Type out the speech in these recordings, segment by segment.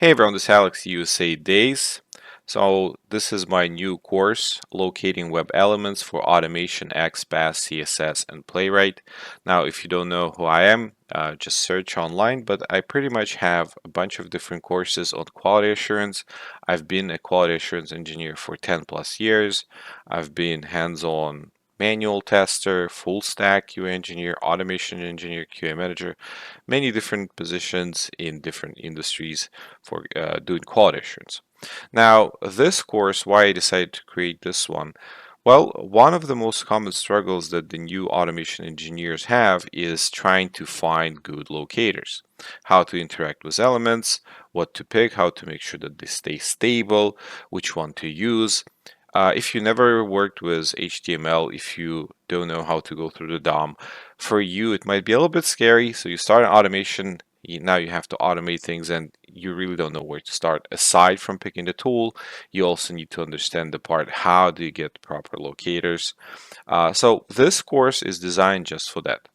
Hey everyone, this is Alex USA Days. So this is my new course, Locating Web Elements for Automation, XPath, CSS, and Playwright. Now, if you don't know who I am, just search online, but I pretty much have a bunch of different courses on quality assurance. I've been a quality assurance engineer for 10 plus years. I've been hands-on manual tester, full stack QA engineer, automation engineer, QA manager, many different positions in different industries for doing quality assurance. Now, this course, why I decided to create this one? Well, one of the most common struggles that the new automation engineers have is trying to find good locators, how to interact with elements, what to pick, how to make sure that they stay stable, which one to use. If you never worked with HTML, if you don't know how to go through the DOM, for you it might be a little bit scary. So you start an automation, now you have to automate things and you really don't know where to start. Aside from picking the tool, you also need to understand the part, how do you get proper locators? So this course is designed just for that.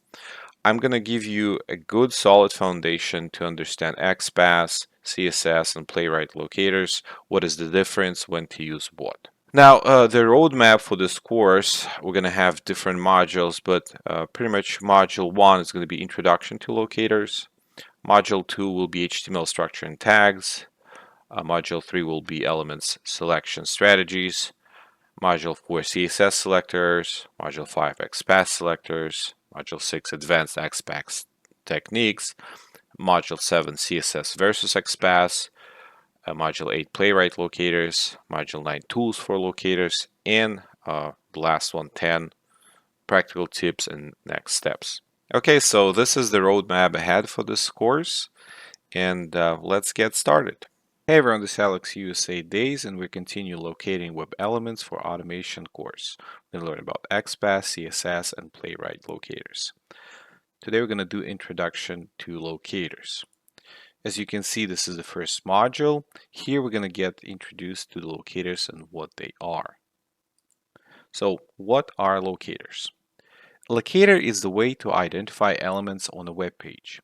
I'm going to give you a good solid foundation to understand XPath, CSS, and Playwright locators. What is the difference, when to use what? Now, the roadmap for this course, we're going to have different modules, but pretty much module 1 is going to be Introduction to Locators. Module 2 will be HTML structure and tags. Module 3 will be Elements Selection Strategies. Module 4 CSS Selectors. Module 5 XPath Selectors. Module 6 Advanced XPath Techniques. Module 7 CSS versus XPath. Module 8 Playwright Locators, Module 9 Tools for Locators, and the last one, 10 Practical Tips and Next Steps. Okay, so this is the roadmap ahead for this course, and let's get started. Hey everyone, this is Alex USA Days, and we continue locating web elements for automation course. We're going to learn about XPath, CSS, and Playwright Locators. Today we're going to do Introduction to Locators. As you can see, this is the first module. Here we're going to get introduced to the locators and what they are. So what are locators? A locator is the way to identify elements on a web page.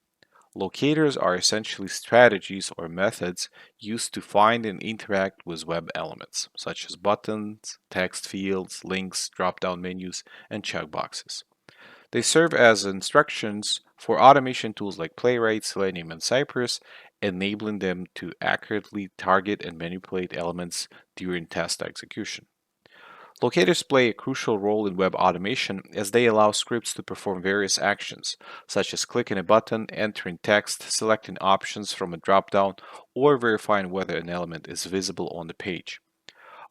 Locators are essentially strategies or methods used to find and interact with web elements, such as buttons, text fields, links, drop-down menus, and checkboxes. They serve as instructions for automation tools like Playwright, Selenium, and Cypress, enabling them to accurately target and manipulate elements during test execution. Locators play a crucial role in web automation as they allow scripts to perform various actions, such as clicking a button, entering text, selecting options from a dropdown, or verifying whether an element is visible on the page.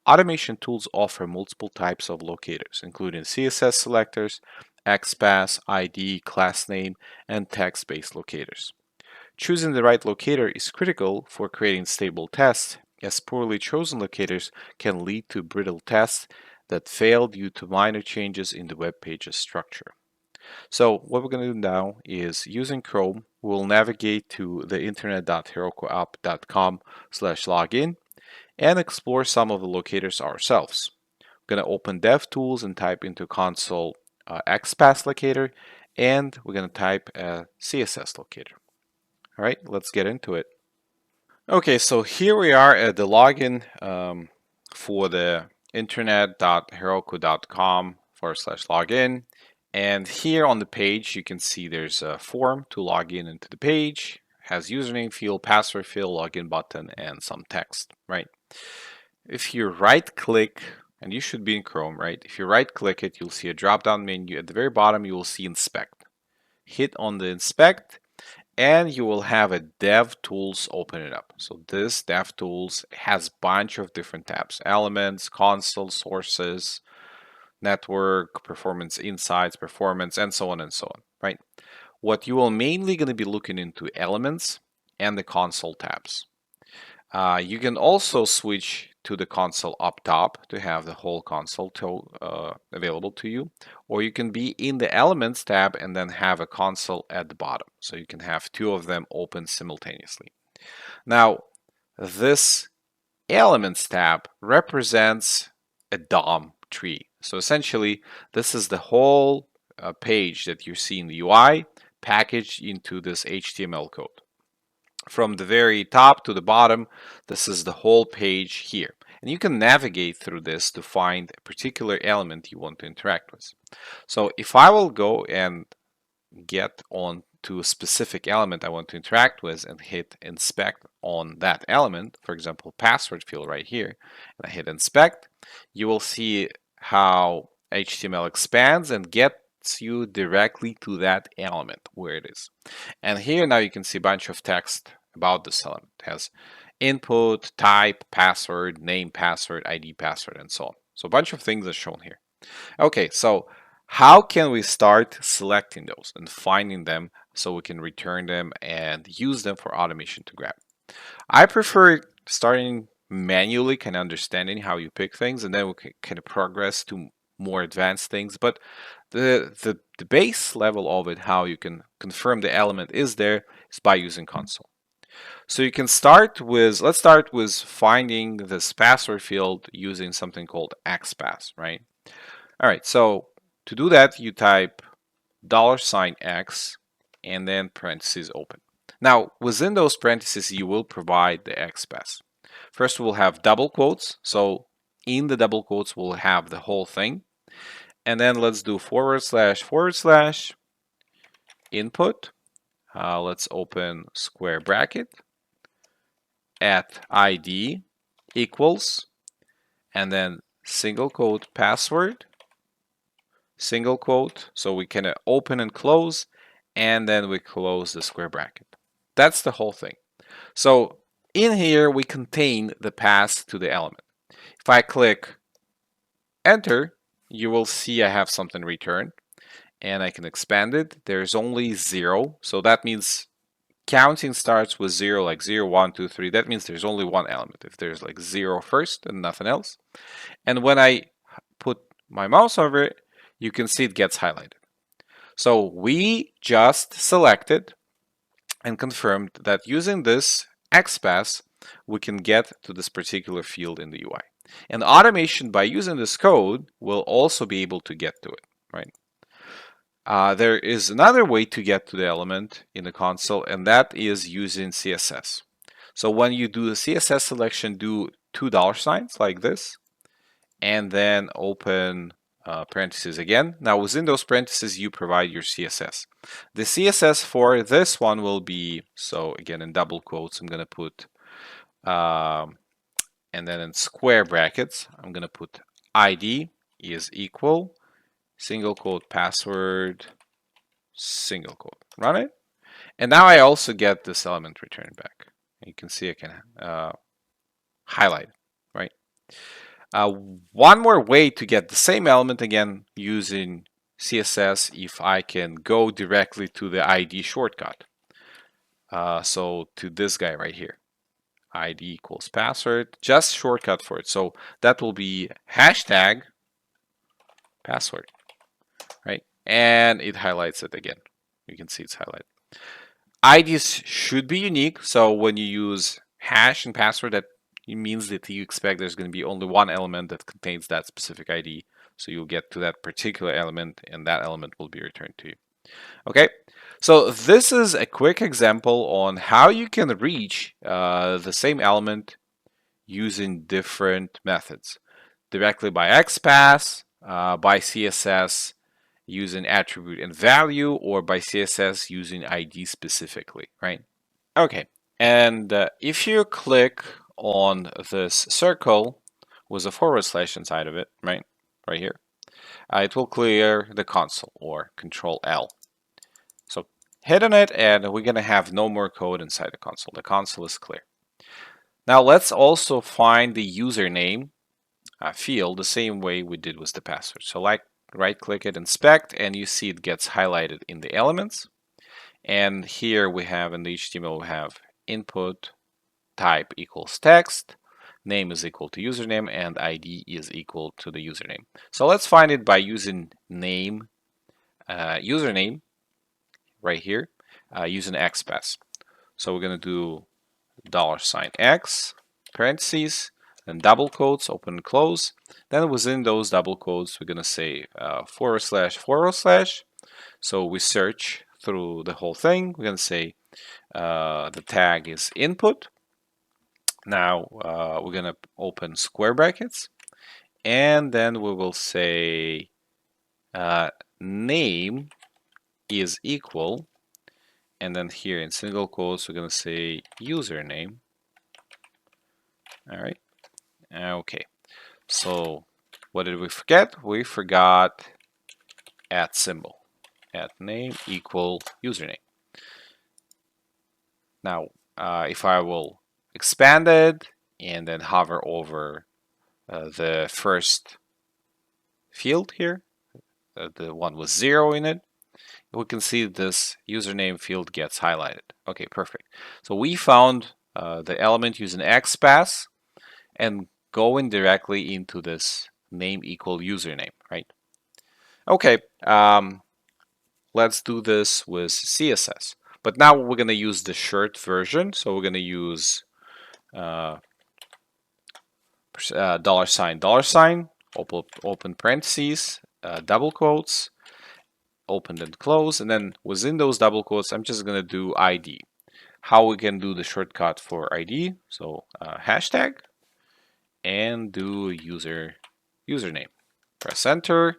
Automation tools offer multiple types of locators, including CSS selectors, XPath, ID, class name, and text-based locators. Choosing the right locator is critical for creating stable tests, as poorly chosen locators can lead to brittle tests that fail due to minor changes in the web page's structure. So what we're going to do now is, using Chrome, we'll navigate to the internet.herokuapp.com/login and explore some of the locators ourselves. We're going to open DevTools and type into console XPath locator, and we're going to type a CSS locator. All right, let's get into it. Okay, so here we are at the login for the internet.heroku.com/login. And here on the page, you can see there's a form to log in into the page. It has username field, password field, login button, and some text, right? If you right click, and you should be in Chrome, right? If you right click it, you'll see a drop down menu. At the very bottom, you will see Inspect. Hit on the Inspect, and you will have a DevTools open it up. So this DevTools has a bunch of different tabs: Elements, Console, Sources, Network, Performance Insights, Performance, and so on, right? What you will mainly going to be looking into Elements and the Console tabs. You can also switch to the console up top to have the whole console available to you, or you can be in the Elements tab and then have a console at the bottom, so you can have two of them open simultaneously. Now, this Elements tab represents a DOM tree. So essentially, this is the whole page that you see in the UI packaged into this HTML code. from the very top to the bottom, this is the whole page here. And you can navigate through this to find a particular element you want to interact with. So if I will go and get on to a specific element I want to interact with and hit inspect on that element, for example, password field right here, and I hit inspect, you will see how HTML expands and gets you directly to that element where it is. And here now you can see a bunch of text about this element. It has input, type, password, name, password, ID, password, and so on. So a bunch of things are shown here. Okay, so how can we start selecting those and finding them so we can return them and use them for automation to grab? I prefer starting manually, kind of understanding how you pick things, and then we can kind of progress to more advanced things. But the base level of it, how you can confirm the element is there, is by using console. So you can start with, let's start with finding this password field using something called XPath, right? All right, so to do that, you type $X and then parentheses open. Now, within those parentheses, you will provide the XPath. First, we'll have double quotes. So in the double quotes, we'll have the whole thing. And then let's do // input. Let's open square bracket at ID equals, and then single quote password, single quote. So we can open and close, and then we close the square bracket. That's the whole thing. So in here, we contain the path to the element. If I click enter, you will see I have something returned, and I can expand it. There's only 0. So that means counting starts with 0, like 0, 1, 2, 3. That means there's only one element. If there's like 0 first and nothing else. And when I put my mouse over it, you can see it gets highlighted. So we just selected and confirmed that using this XPath, we can get to this particular field in the UI. And automation, by using this code, will also be able to get to it, right? There is another way to get to the element in the console, and that is using CSS. So when you do the CSS selection, do $signs like this, and then open parentheses again. Now within those parentheses, you provide your CSS. The CSS for this one will be, so again in double quotes, I'm going to put, and then in square brackets, I'm going to put ID is equal, single quote password, single quote, run it. And now I also get this element returned back. You can see I can highlight it, right? One more way to get the same element again using CSS, if I can go directly to the ID shortcut. So to this guy right here, ID equals password, just shortcut for it. So that will be hashtag password, right? And it highlights it again. You can see it's highlighted. IDs should be unique. So when you use hash and password, that it means that you expect there's going to be only one element that contains that specific ID. So you'll get to that particular element, and that element will be returned to you. Okay, so this is a quick example on how you can reach the same element using different methods. Directly by XPath, by CSS using attribute and value, or by CSS using ID specifically, right? Okay, and if you click on this circle with a / inside of it, right here, it will clear the console, or Control L. So hit on it, and we're gonna have no more code inside the console. The console is clear. Now let's also find the username field the same way we did with the password. So like right click it, inspect, and you see it gets highlighted in the elements. And here we have in the HTML, we have input type equals text, name is equal to username, and ID is equal to the username. So let's find it by using name, username right here, using XPath. So we're going to do $X, parentheses, and double quotes, open and close. Then within those double quotes, we're going to say //. So we search through the whole thing. We're going to say The tag is input. Now we're going to open square brackets, and then we will say name is equal, and then here in single quotes we're going to say username. All right. Okay. So what did we forget? We forgot at symbol. At name equal username. Now, if I will expand it and then hover over the first field here, the one with 0 in it, we can see this username field gets highlighted. Okay, perfect. So we found the element using XPath and going directly into this name equal username, right? Okay, let's do this with CSS. But now we're going to use the short version. So we're going to use $, open parentheses, double quotes, open and close. And then within those double quotes, I'm just going to do ID. How we can do the shortcut for ID. So hashtag and do username. Press enter.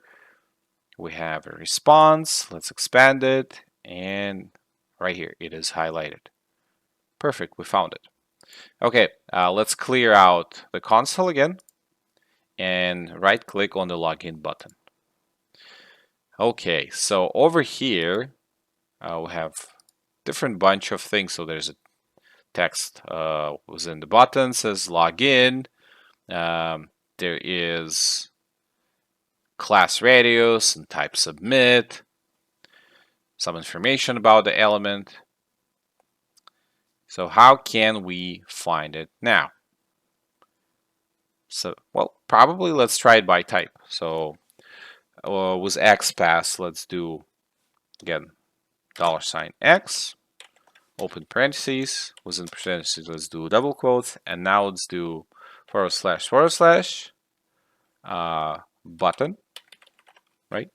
We have a response. Let's expand it. And right here, it is highlighted. Perfect, we found it. Okay, let's clear out the console again and right click on the login button. Okay, so over here, we have different bunch of things. So there's a text within the button says login. There is class radius and type submit, some information about the element. So how can we find it now? So, well, probably let's try it by type. So with XPath, let's do, again, $X, open parentheses, within parentheses, let's do double quotes, and now let's do / button, right?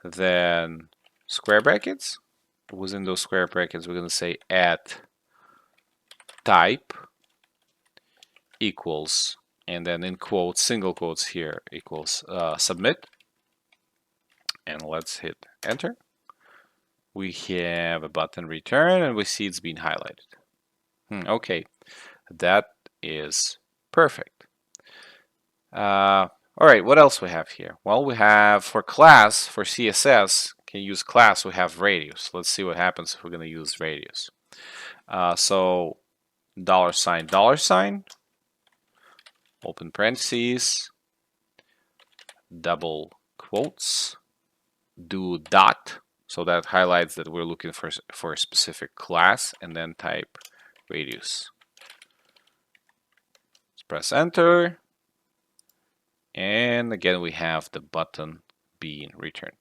Then square brackets. Within those square brackets, we're going to say at type equals, and then in quotes, single quotes here, equals submit. And let's hit enter. We have a button return, and we see it's been highlighted. Okay, that is perfect. All right, what else we have here? Well, we have for class, for CSS, can use class, we have radius. Let's see what happens if we're going to use radius. So $, open parentheses, double quotes, do dot. So that highlights that we're looking for a specific class, and then type radius. Let's press enter. And again, we have the button being returned.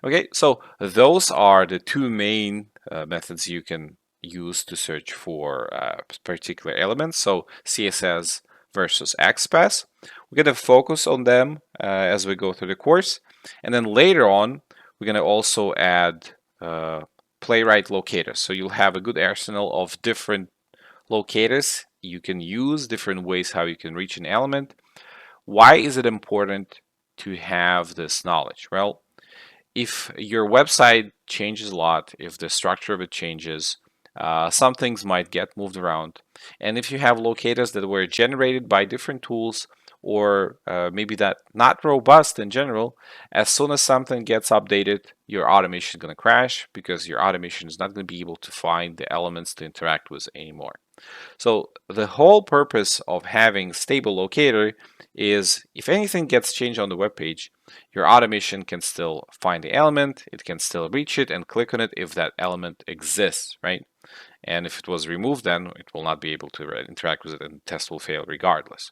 Okay, so those are the two main methods you can use to search for particular elements. So CSS versus XPath. We're going to focus on them as we go through the course. And then later on, we're going to also add Playwright Locators. So you'll have a good arsenal of different locators you can use, different ways how you can reach an element. Why is it important to have this knowledge? Well, if your website changes a lot, if the structure of it changes, some things might get moved around. And if you have locators that were generated by different tools, or maybe that not robust in general, as soon as something gets updated, your automation is going to crash because your automation is not going to be able to find the elements to interact with anymore. So the whole purpose of having stable locator is if anything gets changed on the web page, your automation can still find the element, it can still reach it and click on it if that element exists, right? And if it was removed, then it will not be able to interact with it and the test will fail regardless.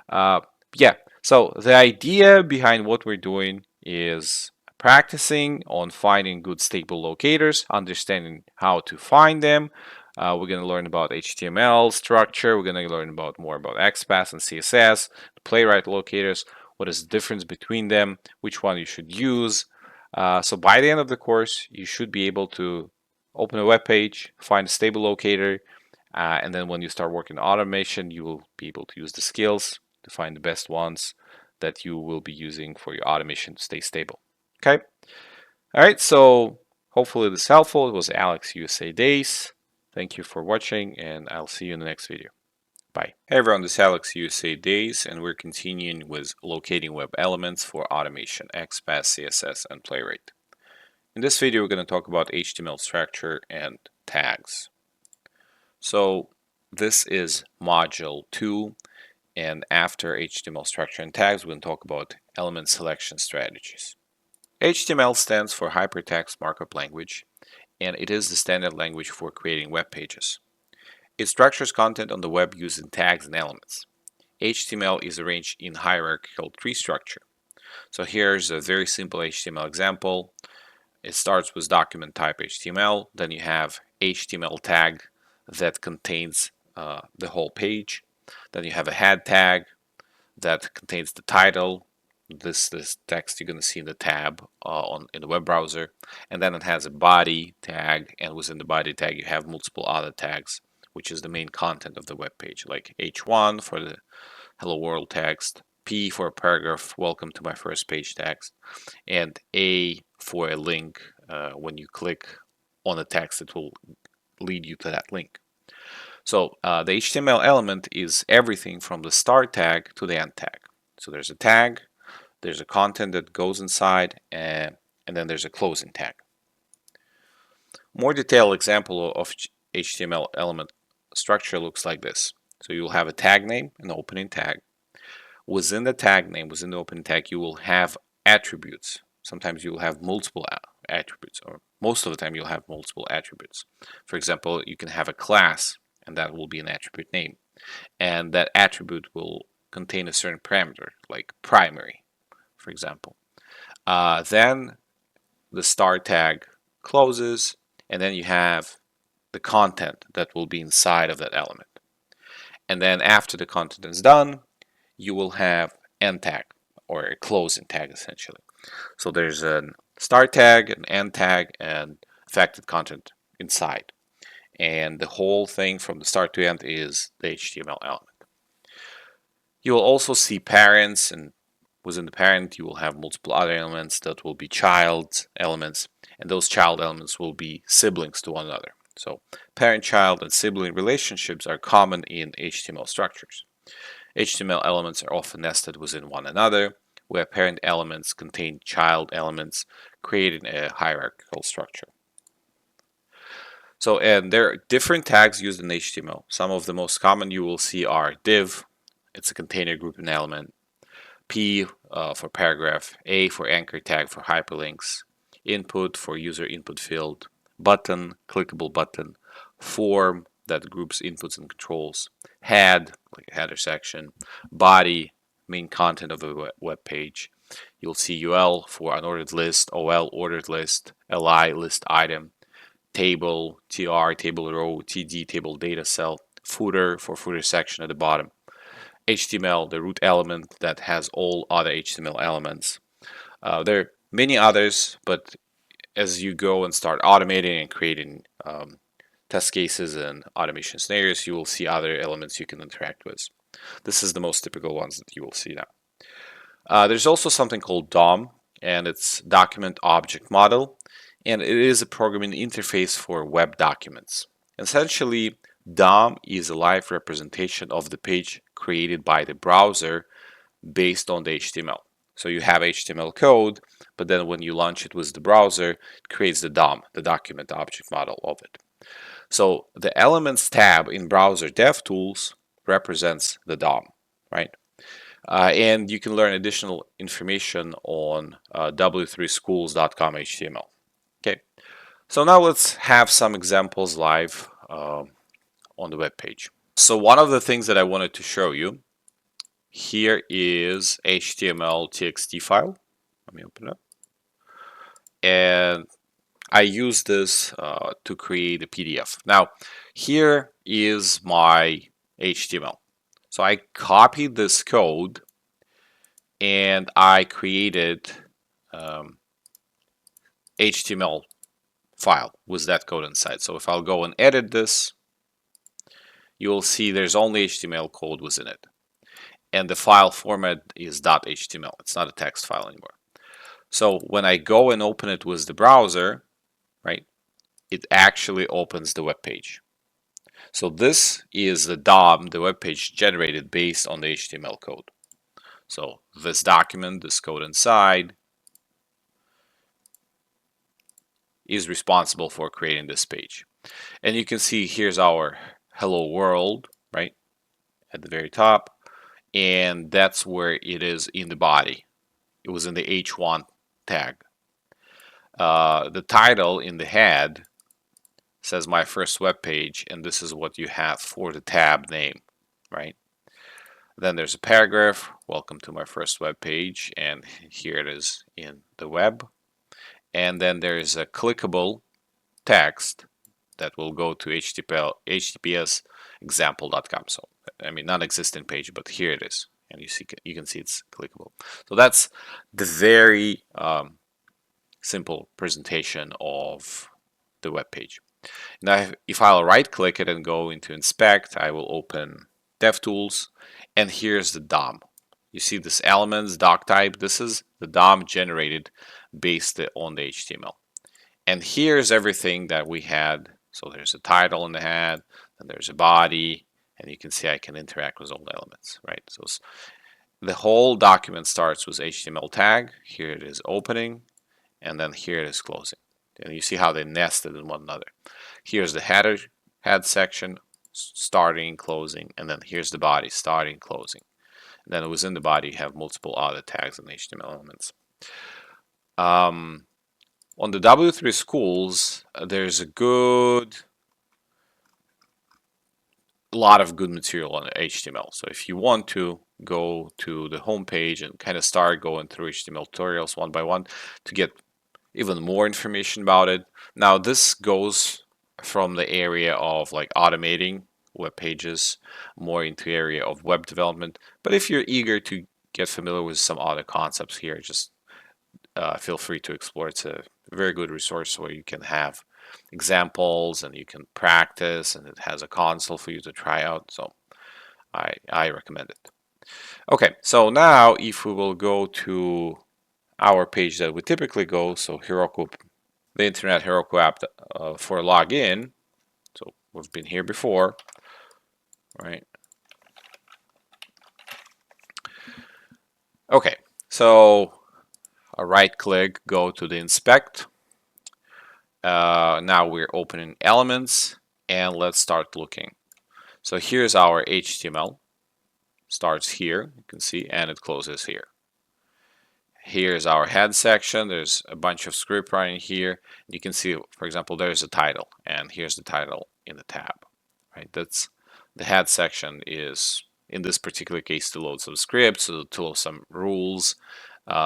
Yeah, so the idea behind what we're doing is practicing on finding good stable locators, understanding how to find them. We're going to learn about HTML structure. We're going to learn more about XPath and CSS, Playwright Locators, what is the difference between them, which one you should use. So by the end of the course, you should be able to open a web page, find a stable locator, and then when you start working on automation, you will be able to use the skills to find the best ones that you will be using for your automation to stay stable. Okay. All right. So hopefully this is helpful. It was Alex USA Days. Thank you for watching, and I'll see you in the next video. Bye. Hey everyone, this is Alex USA Days, and we're continuing with locating web elements for automation, XPath, CSS, and Playwright. In this video, we're going to talk about HTML structure and tags. So this is module 2, and after HTML structure and tags, we're going to talk about element selection strategies. HTML stands for Hypertext Markup Language, and it is the standard language for creating web pages. It structures content on the web using tags and elements. HTML is arranged in hierarchical tree structure. So here's a very simple HTML example. It starts with document type HTML, then you have HTML tag that contains the whole page. Then you have a head tag that contains the title. This text you're going to see in the tab in the web browser. And then it has a body tag, and within the body tag you have multiple other tags, which is the main content of the web page, like H1 for the hello world text, P for a paragraph, welcome to my first page text, and A for a link. When you click on the text, it will lead you to that link. So the HTML element is everything from the start tag to the end tag. So there's a tag, there's a content that goes inside, and then there's a closing tag. More detailed example of HTML element structure looks like this. So you'll have a tag name, an opening tag. Within the tag name, within the opening tag, you will have attributes. Sometimes you will have multiple attributes, or most of the time you'll have multiple attributes. For example, you can have a class, and that will be an attribute name. And that attribute will contain a certain parameter, like primary, for example. Then the start tag closes, and then you have the content that will be inside of that element. And then after the content is done, you will have end tag, or a closing tag essentially. So there's a start tag, an end tag, and affected content inside. And the whole thing from the start to end is the HTML element. You will also see parents, and within the parent you will have multiple other elements that will be child elements, and those child elements will be siblings to one another. So parent-child and sibling relationships are common in HTML structures. HTML elements are often nested within one another, where parent elements contain child elements, creating a hierarchical structure. So, and there are different tags used in HTML. Some of the most common you will see are div, it's a container grouping element, P for paragraph, A for anchor tag for hyperlinks, input for user input field, button, clickable button, form that groups inputs and controls, head, like a header section, body, main content of the web page. You'll see UL for unordered list, OL ordered list, LI list item, table, TR table row, TD table data cell, footer for footer section at the bottom, HTML, the root element that has all other HTML elements. There are many others, but as you go and start automating and creating test cases and automation scenarios, you will see other elements you can interact with. This is the most typical ones that you will see now. There's also something called DOM, and it's Document Object Model, and it is a programming interface for web documents. Essentially, DOM is a live representation of the page created by the browser based on the HTML. So you have HTML code, but then when you launch it with the browser, it creates the DOM, the document object model of it. So the Elements tab in Browser DevTools represents the DOM, right? And you can learn additional information on w3schools.com HTML. Okay, so now let's have some examples live on the web page. So one of the things that I wanted to show you here is HTML TXT file. Let me open it up. And I use this to create a PDF. Now, here is my HTML. So I copied this code and I created HTML file with that code inside. So if I'll go and edit this, you will see there's only HTML code within it. And the file format is .html. It's not a text file anymore. So when I go and open it with the browser, right, it actually opens the web page. So this is the DOM, the web page generated based on the HTML code. So this document, this code inside, is responsible for creating this page. And you can see here's our hello world, right, at the very top. And that's where it is in the body. It was in the H1 tag. The title in the head says my first web page, and this is what you have for the tab name, right? Then there's a paragraph, welcome to my first web page, and here it is in the web. And then there's a clickable text that will go to https example.com. So, I mean, non-existent page, but here it is. And you can see it's clickable. So that's the very simple presentation of the web page. Now, if I'll right-click it and go into Inspect, I will open DevTools, and here's the DOM. You see this elements, doc type, this is the DOM generated based on the HTML. And here's everything that we had. So there's a title in the head, and there's a body, and you can see I can interact with all the elements, right? So the whole document starts with HTML tag. Here it is opening, and then here it is closing. And you see how they nested in one another. Here's the head section, starting, closing, and then here's the body, starting, closing. And then within the body, you have multiple other tags and HTML elements. On the W3 schools, there's a lot of good material on HTML. So if you want to go to the home page and kind of start going through HTML tutorials one by one to get even more information about it. Now this goes from the area of like automating web pages more into area of web development. But if you're eager to get familiar with some other concepts here, just feel free to explore. It's a very good resource where you can have examples and you can practice, and it has a console for you to try out. So I recommend it. Okay, so now if we will go to our page that we typically go, so Heroku, the Internet Heroku app for login. So we've been here before, right? Okay, so a right click, go to the inspect. Now we're opening elements, and let's start looking. So here's our HTML. Starts here, you can see, and it closes here. Here's our head section. There's a bunch of script running here. You can see, for example, there's a title, and here's the title in the tab. Right? That's the head section is, in this particular case, to load some scripts, to load some rules,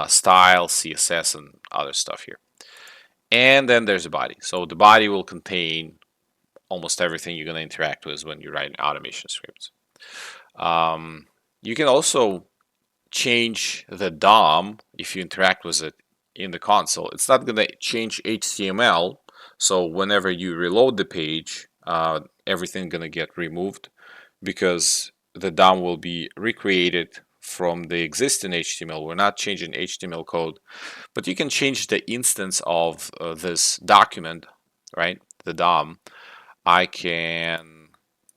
style, CSS, and other stuff here. And then there's a body. So the body will contain almost everything you're going to interact with when you write automation scripts. You can also change the DOM if you interact with it in the console. It's not going to change HTML, so whenever you reload the page, everything going to get removed because the DOM will be recreated from the existing HTML. We're not changing HTML code, but you can change the instance of this document, right? The DOM. I can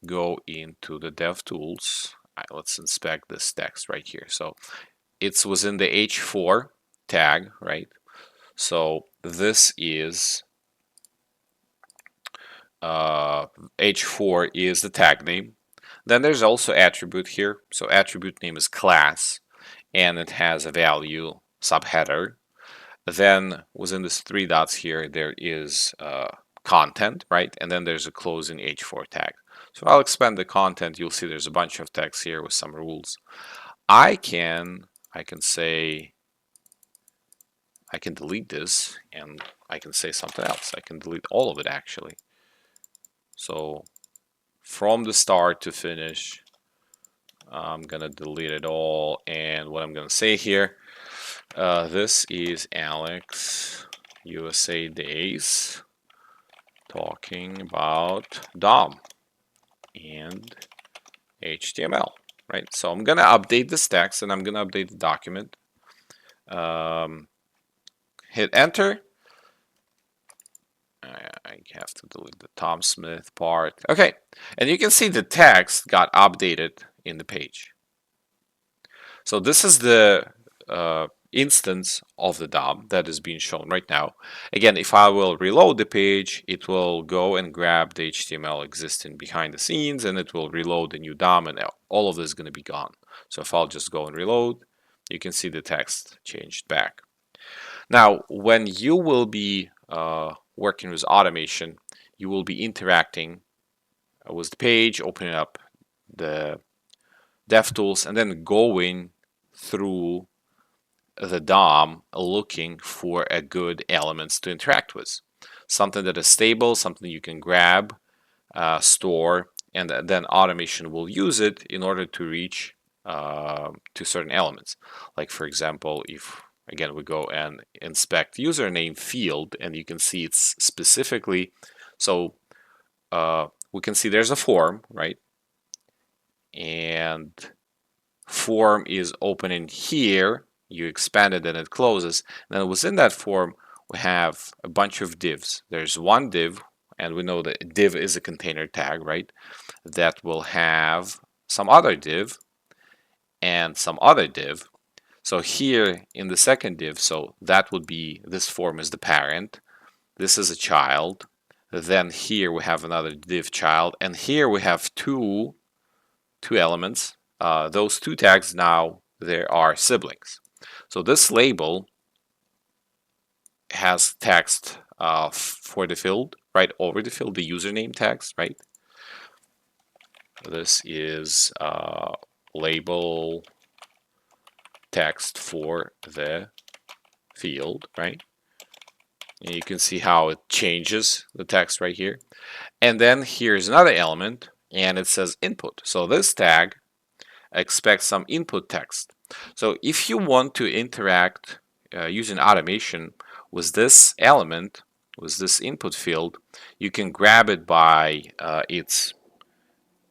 go into the DevTools. Let's inspect this text right here. So it's within the H4 tag, right? So this is H4 is the tag name. Then there's also attribute here. So attribute name is class, and it has a value subheader. Then within these three dots here, there is content, right? And then there's a closing H4 tag. So I'll expand the content. You'll see there's a bunch of text here with some rules. I can say, I can delete this, and I can say something else. I can delete all of it actually. So from the start to finish, I'm gonna delete it all. And what I'm gonna say here, this is Alex USA Days. talking about DOM and HTML, right? So I'm gonna update this text and I'm gonna update the document. Hit enter. I have to delete the Tom Smith part. Okay, and you can see the text got updated in the page. So this is the instance of the DOM that is being shown right now. Again, if I will reload the page, it will go and grab the HTML existing behind the scenes, and it will reload the new DOM, and all of this is going to be gone. So if I'll just go and reload, you can see the text changed back. Now, when you will be working with automation, you will be interacting with the page, opening up the DevTools, and then going through the DOM looking for a good elements to interact with. Something that is stable, something you can grab, store, and then automation will use it in order to reach to certain elements. Like for example, if again we go and inspect username field, and you can see it's specifically, so we can see there's a form, right? And form is opening here, you expand it and it closes. And then within that form, we have a bunch of divs. There's one div, and we know that div is a container tag, right? That will have some other div and some other div. So here in the second div, so that would be, this form is the parent, this is a child, then here we have another div child, and here we have two elements. Those two tags now, there are siblings. So this label has text for the field, right over the field, the username text, right? This is label text for the field, right? And you can see how it changes the text right here. And then here's another element, and it says input. So this tag expects some input text. So if you want to interact using automation with this element, with this input field, you can grab it by its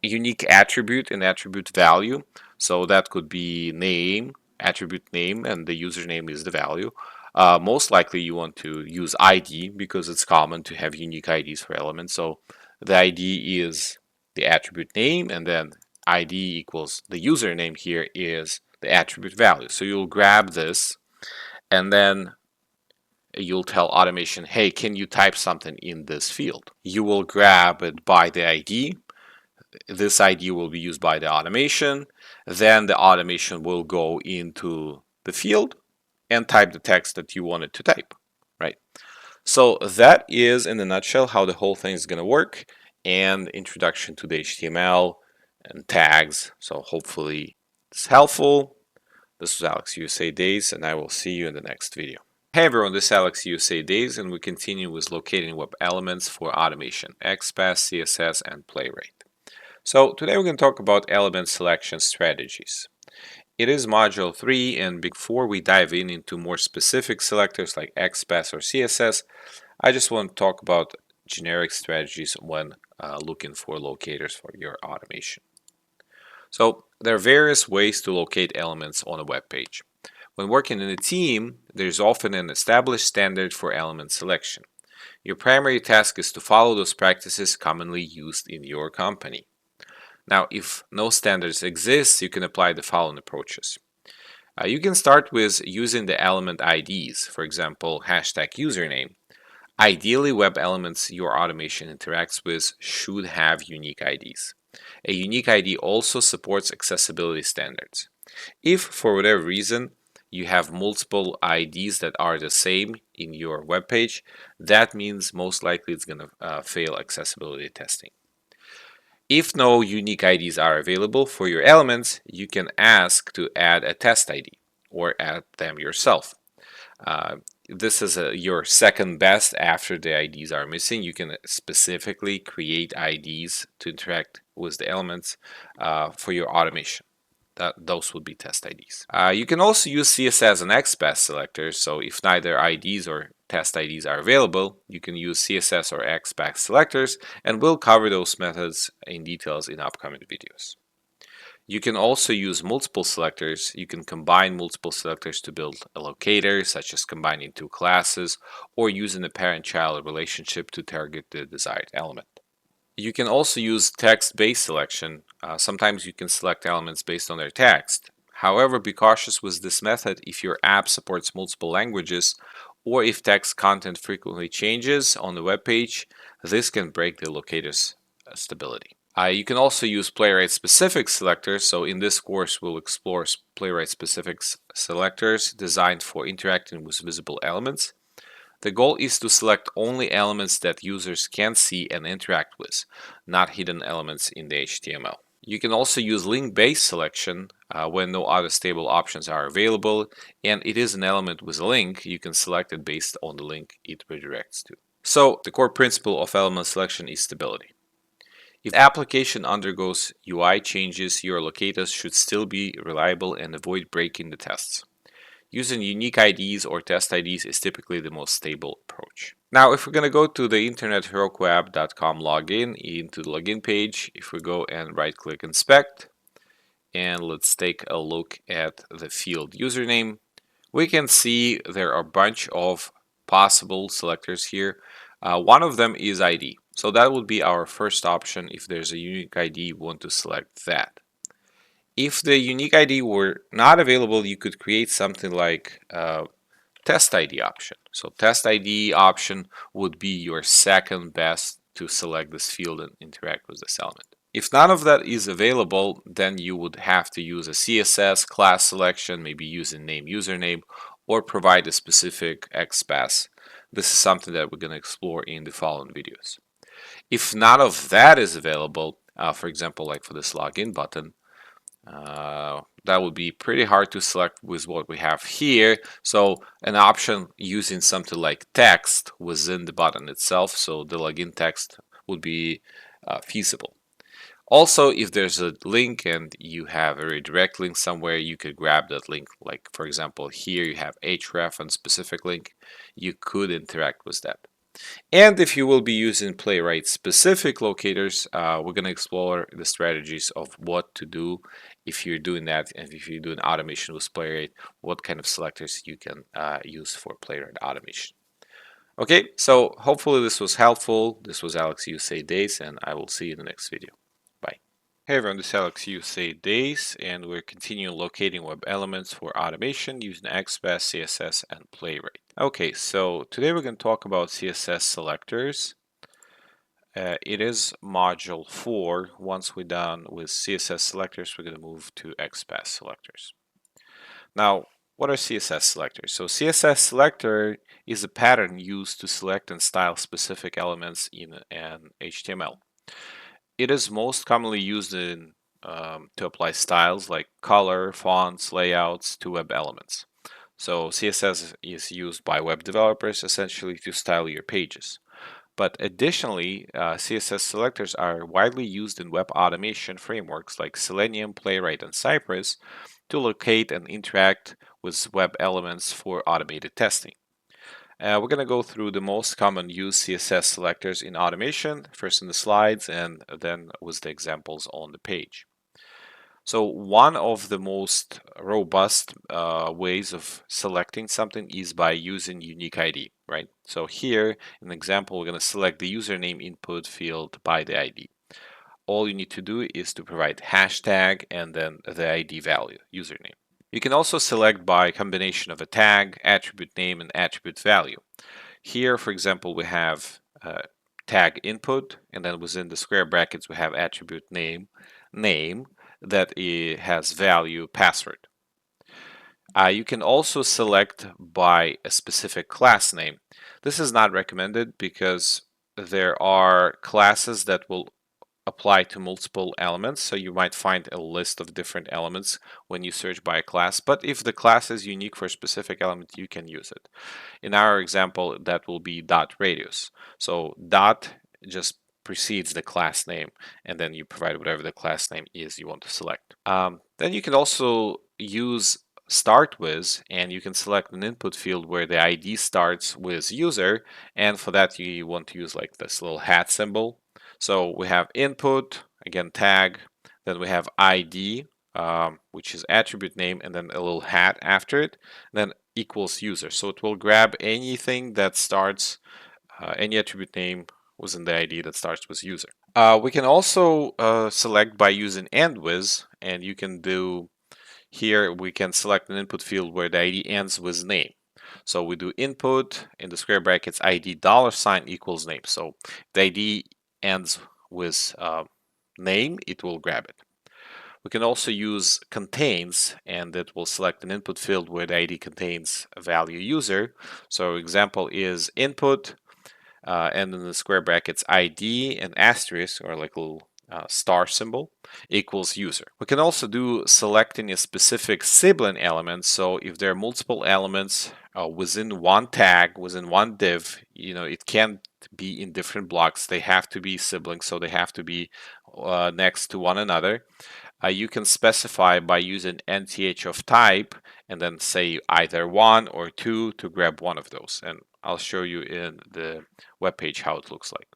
unique attribute and attribute value. So that could be name, attribute name, and the username is the value. Most likely you want to use ID because it's common to have unique IDs for elements. So the ID is the attribute name, and then ID equals the username here is the attribute value. So you'll grab this, and then you'll tell automation, hey, can you type something in this field? You will grab it by the ID. This ID will be used by the automation. Then the automation will go into the field and type the text that you wanted to type, right? So that is, in a nutshell, how the whole thing is going to work, and introduction to the HTML and tags. So hopefully it's helpful. This was Alex USA Days, and I will see you in the next video. Hey everyone, this is Alex USA Days, and we continue with locating web elements for automation, XPath, CSS, and Playwright. So today we're going to talk about element selection strategies. It is module 3, and before we dive into more specific selectors like XPath or CSS, I just want to talk about generic strategies when looking for locators for your automation. So there are various ways to locate elements on a web page. When working in a team, there's often an established standard for element selection. Your primary task is to follow those practices commonly used in your company. Now, if no standards exist, you can apply the following approaches. You can start with using the element IDs, for example, hashtag username. Ideally, web elements your automation interacts with should have unique IDs. A unique ID also supports accessibility standards. If, for whatever reason, you have multiple IDs that are the same in your web page, that means most likely it's going to fail accessibility testing. If no unique IDs are available for your elements, you can ask to add a test ID or add them yourself. This is your second best after the IDs are missing. You can specifically create IDs to interact with the elements for your automation. Those would be test IDs. You can also use CSS and Xpath selectors. So if neither IDs or test IDs are available, you can use CSS or Xpath Selectors, and we'll cover those methods in details in upcoming videos. You can also use multiple selectors. You can combine multiple selectors to build a locator, such as combining two classes, or using a parent-child relationship to target the desired element. You can also use text-based selection. Sometimes you can select elements based on their text. However, be cautious with this method if your app supports multiple languages or if text content frequently changes on the web page. This can break the locator's stability. You can also use Playwright-specific selectors. So in this course, we'll explore Playwright-specific selectors designed for interacting with visible elements. The goal is to select only elements that users can see and interact with, not hidden elements in the HTML. You can also use link-based selection when no other stable options are available, and it is an element with a link. You can select it based on the link it redirects to. So the core principle of element selection is stability. If the application undergoes UI changes, your locators should still be reliable and avoid breaking the tests. Using unique IDs or test IDs is typically the most stable approach. Now, if we're going to go to the internetherokuapp.com login into the login page, if we go and right-click inspect, and let's take a look at the field username, we can see there are a bunch of possible selectors here. One of them is ID. So that would be our first option. If there's a unique ID, we want to select that. If the unique ID were not available, you could create something like test ID option. So test ID option would be your second best to select this field and interact with this element. If none of that is available, then you would have to use a CSS class selection, maybe using name username, or provide a specific XPath. This is something that we're going to explore in the following videos. If none of that is available, for example, like for this login button, that would be pretty hard to select with what we have here. So an option using something like text within the button itself, so the login text would be feasible. Also, if there's a link and you have a redirect link somewhere, you could grab that link. Like, for example, here you have href and specific link. You could interact with that. And if you will be using Playwright specific locators, we're going to explore the strategies of what to do if you're doing that, and if you're doing automation with Playwright, what kind of selectors you can use for Playwright automation. Okay, so hopefully this was helpful. This was Alex USA Days, and I will see you in the next video. Bye. Hey everyone, this is Alex USA Days, and we're continuing locating web elements for automation using Xpath, CSS, and Playwright. Okay, so today we're going to talk about CSS Selectors. It is module 4. Once we're done with CSS Selectors, we're going to move to Xpath Selectors. Now, what are CSS Selectors? So CSS Selector is a pattern used to select and style specific elements in an HTML. It is most commonly used in to apply styles like color, fonts, layouts to web elements. So CSS is used by web developers essentially to style your pages. But additionally, CSS selectors are widely used in web automation frameworks like Selenium, Playwright, and Cypress to locate and interact with web elements for automated testing. We're going to go through the most common used CSS selectors in automation, first in the slides and then with the examples on the page. So one of the most robust ways of selecting something is by using unique ID, right? So here, in an example, we're going to select the username input field by the ID. All you need to do is to provide hashtag and then the ID value, username. You can also select by combination of a tag, attribute name, and attribute value. Here, for example, we have tag input, and then within the square brackets, we have attribute name, that has value password. You can also select by a specific class name. This is not recommended because there are classes that will apply to multiple elements, so you might find a list of different elements when you search by a class, but if the class is unique for a specific element, you can use it. In our example, that will be dot radius. So dot just precedes the class name, and then you provide whatever the class name is you want to select. Then you can also use start with, and you can select an input field where the ID starts with user, and for that you want to use like this little hat symbol. So we have input, again tag, then we have ID, which is attribute name, and then a little hat after it, then equals user. So it will grab anything that starts, any attribute name within the ID that starts with user. We can also select by using AND with, and you can do here we can select an input field where the ID ends with name. So we do input in the square brackets ID $ equals name. So if the ID ends with name, it will grab it. We can also use contains, and it will select an input field where the ID contains a value user. So example is input, and in the square brackets ID and asterisk, or like a little star symbol, equals user. We can also do selecting a specific sibling element. So if there are multiple elements within one tag, within one div, it can't be in different blocks. They have to be siblings, so they have to be next to one another. You can specify by using nth of type and then say either 1 or 2 to grab one of those. And I'll show you in the web page how it looks like.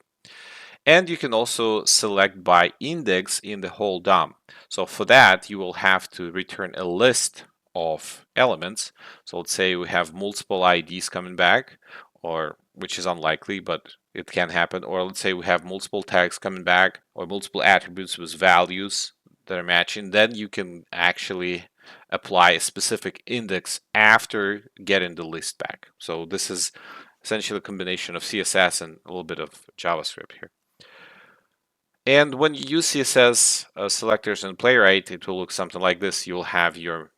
And you can also select by index in the whole DOM. So for that, you will have to return a list of elements. So let's say we have multiple IDs coming back, or which is unlikely, but it can happen. Or let's say we have multiple tags coming back, or multiple attributes with values that are matching. Then you can actually apply a specific index after getting the list back. So this is essentially a combination of CSS and a little bit of JavaScript here. And when you use CSS selectors in Playwright, it will look something like this. You'll have your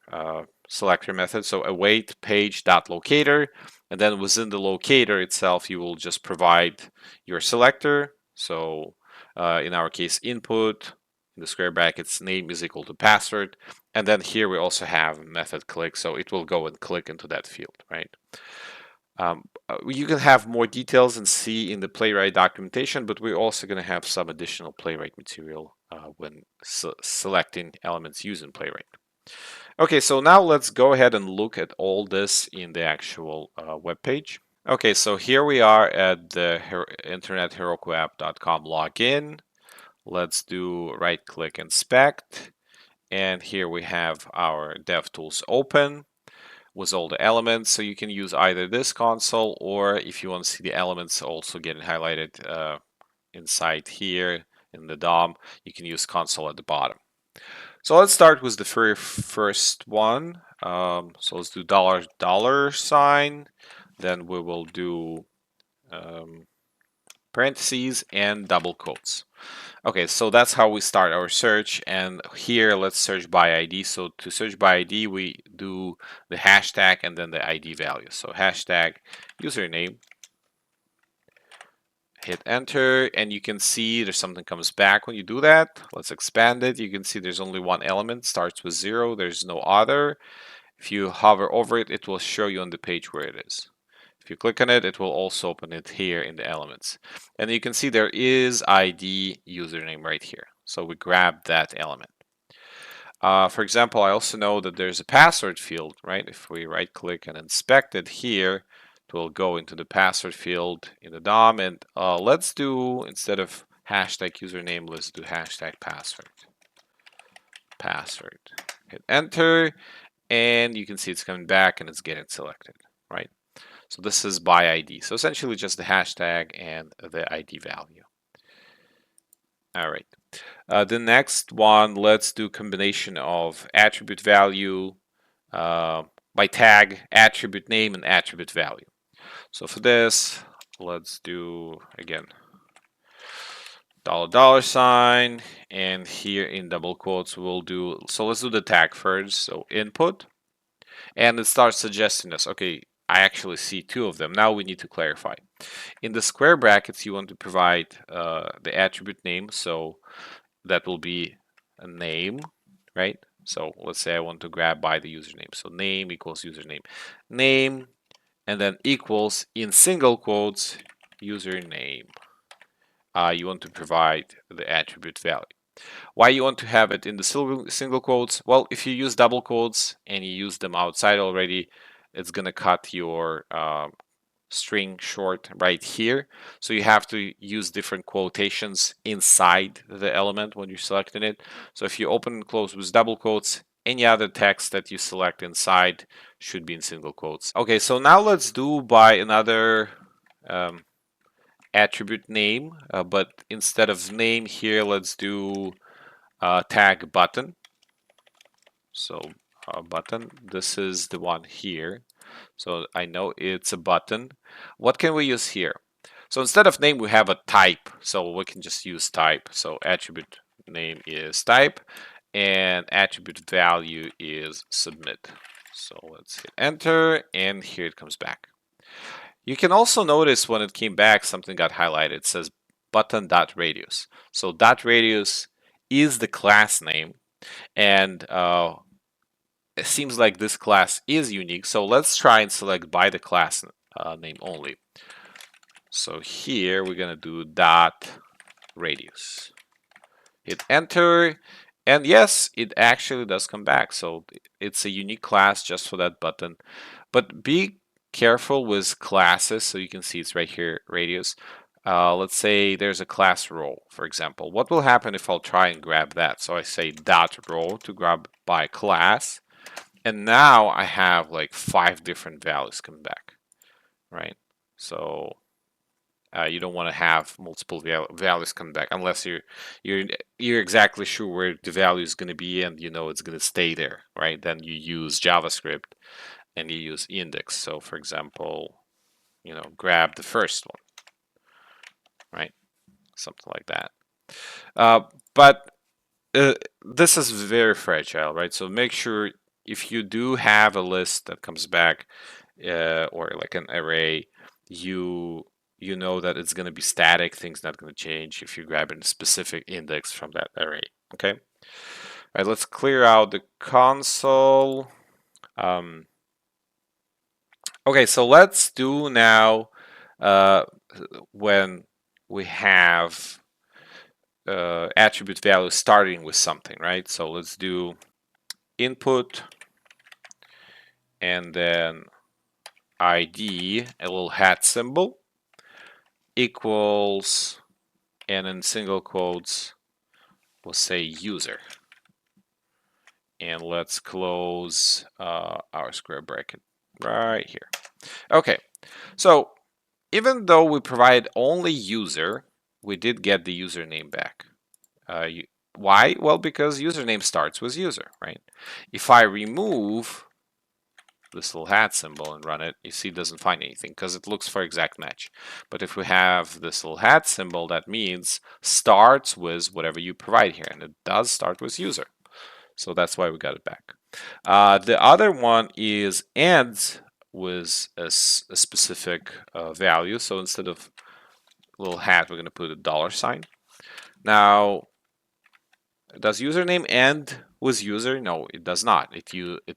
selector method, so await page.locator, and then within the locator itself, you will just provide your selector. So in our case, input, in the square brackets, name is equal to password. And then here we also have method click, so it will go and click into that field, right? You can have more details and see in the Playwright documentation, but we're also going to have some additional Playwright material when selecting elements using Playwright. Okay, so now let's go ahead and look at all this in the actual web page. Okay, so here we are at the internetherokuapp.com login. Let's do right-click inspect, and here we have our DevTools open with all the elements. So you can use either this console, or if you want to see the elements also getting highlighted inside here in the DOM, you can use console at the bottom. So let's start with the first one. So let's do $, then we will do parentheses and double quotes. Okay, so that's how we start our search, and here let's search by ID. So to search by ID, we do the hashtag and then the ID value. So hashtag username, hit enter, and you can see there's something comes back when you do that. Let's expand it. You can see there's only one element, starts with 0, there's no other. If you hover over it, it will show you on the page where it is. If you click on it, it will also open it here in the elements. And you can see there is ID username right here. So we grab that element. For example, I also know that there's a password field, right? If we right click and inspect it here, it will go into the password field in the DOM. And let's do, instead of hashtag username, let's do hashtag password. Password. Hit enter, and you can see it's coming back and it's getting selected, right? So this is by ID. So essentially just the hashtag and the ID value. All right. The next one, let's do combination of attribute value by tag, attribute name, and attribute value. So for this, let's do, again, $, and here in double quotes, we'll do, so let's do the tag first. So input, and it starts suggesting us, okay, I actually see 2 of them. Now we need to clarify. In the square brackets, you want to provide the attribute name. So that will be a name, right? So let's say I want to grab by the username. So name equals username. Name, and then equals, in single quotes, username. You want to provide the attribute value. Why you want to have it in the single quotes? Well, if you use double quotes and you use them outside already, it's going to cut your string short right here. So you have to use different quotations inside the element when you're selecting it. So if you open and close with double quotes, any other text that you select inside should be in single quotes. Okay, so now let's do by another attribute name, but instead of name here, let's do tag button. So button, this is the one here. So I know it's a button. What can we use here? So instead of name, we have a type. So we can just use type. So attribute name is type and attribute value is submit. So let's hit enter and here it comes back. You can also notice when it came back, something got highlighted. It says button.radius. So .radius is the class name and it seems like this class is unique. So let's try and select by the class name only. So here we're gonna do .radius. Hit enter, and yes, it actually does come back. So it's a unique class just for that button. But be careful with classes. So you can see it's right here, radius. Let's say there's a class role, for example. What will happen if I'll try and grab that? So I say .role to grab by class. And now I have like 5 different values come back, right? So you don't want to have multiple values come back unless you're exactly sure where the value is going to be and you know it's going to stay there, right? Then you use JavaScript and you use index. So for example, grab the first one, right? Something like that. But this is very fragile, right? So make sure if you do have a list that comes back or like an array, you know that it's going to be static, things not going to change if you grab a specific index from that array. Okay. All right, let's clear out the console. Okay, so let's do now when we have attribute value starting with something, right? So let's do input and then ID, a little hat symbol, equals, and in single quotes, we'll say user. And let's close our square bracket right here. Okay, so even though we provide only user, we did get the username back. Why? Well, because username starts with user, right? If I remove this little hat symbol and run it, you see it doesn't find anything because it looks for exact match. But if we have this little hat symbol, that means starts with whatever you provide here, and it does start with user. So that's why we got it back. The other one is ends with a specific value. So instead of little hat, we're going to put a $sign. Now, does username end with user? No, it does not. It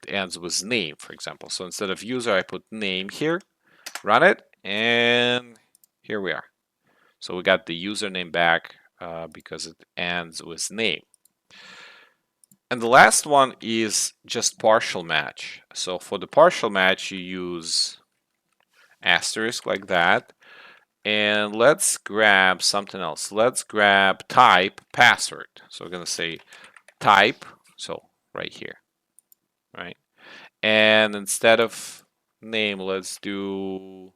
ends with name, for example. So instead of user, I put name here, run it, and here we are. So we got the username back because it ends with name. And the last one is just partial match. So for the partial match, you use asterisk like that. And let's grab something else. Let's grab type password. So we're going to say type, so right here, right? And instead of name, let's do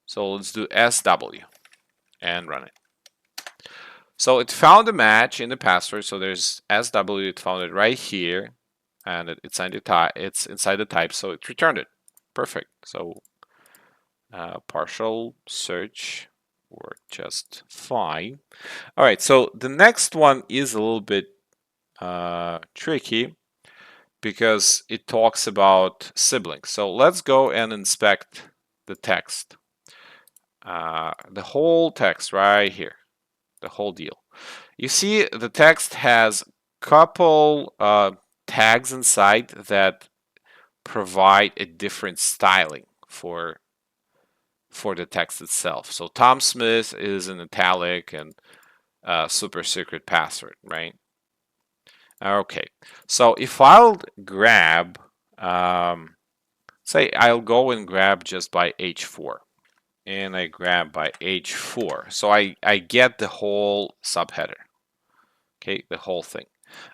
SW and run it. So it found a match in the password. So there's SW, it found it right here, and it's inside the type, so it returned it. Perfect. So partial search worked just fine. All right, so the next one is a little bit tricky because it talks about siblings. So let's go and inspect the text. The whole text right here, the whole deal. You see the text has couple tags inside that provide a different styling for the text itself. So Tom Smith is in italic and super secret password, right? Okay, so if I'll grab, say I'll go and grab just by H4, and I grab by H4, so I get the whole subheader, okay, the whole thing.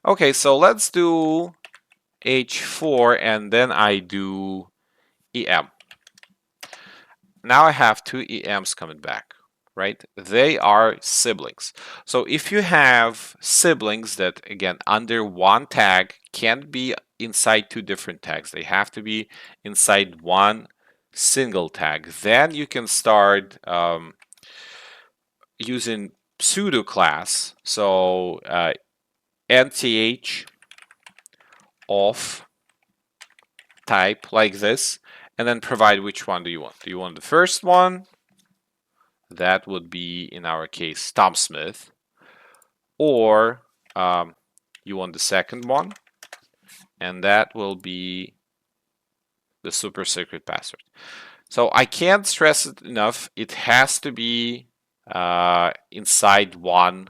Okay, so let's do H4, and then I do EM. Now I have two EMs coming back, right? They are siblings. So if you have siblings that, again, under one tag can't be inside two different tags, they have to be inside one single tag, then you can start using pseudo class. So nth of type like this, and then provide which one do you want. Do you want the first one? That would be, in our case, Tom Smith. Or you want the second one, and that will be the super secret password. So I can't stress it enough. It has to be inside one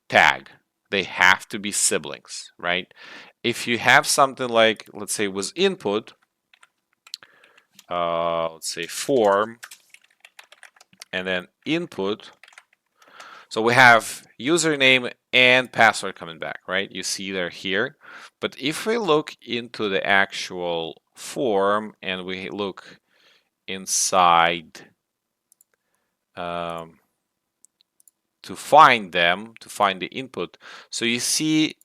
tag. They have to be siblings, right? If you have something like, let's say, was input, let's say form, and then input. So we have username and password coming back, right? You see they're here. But if we look into the actual form and we look inside to find them, to find the input, so you see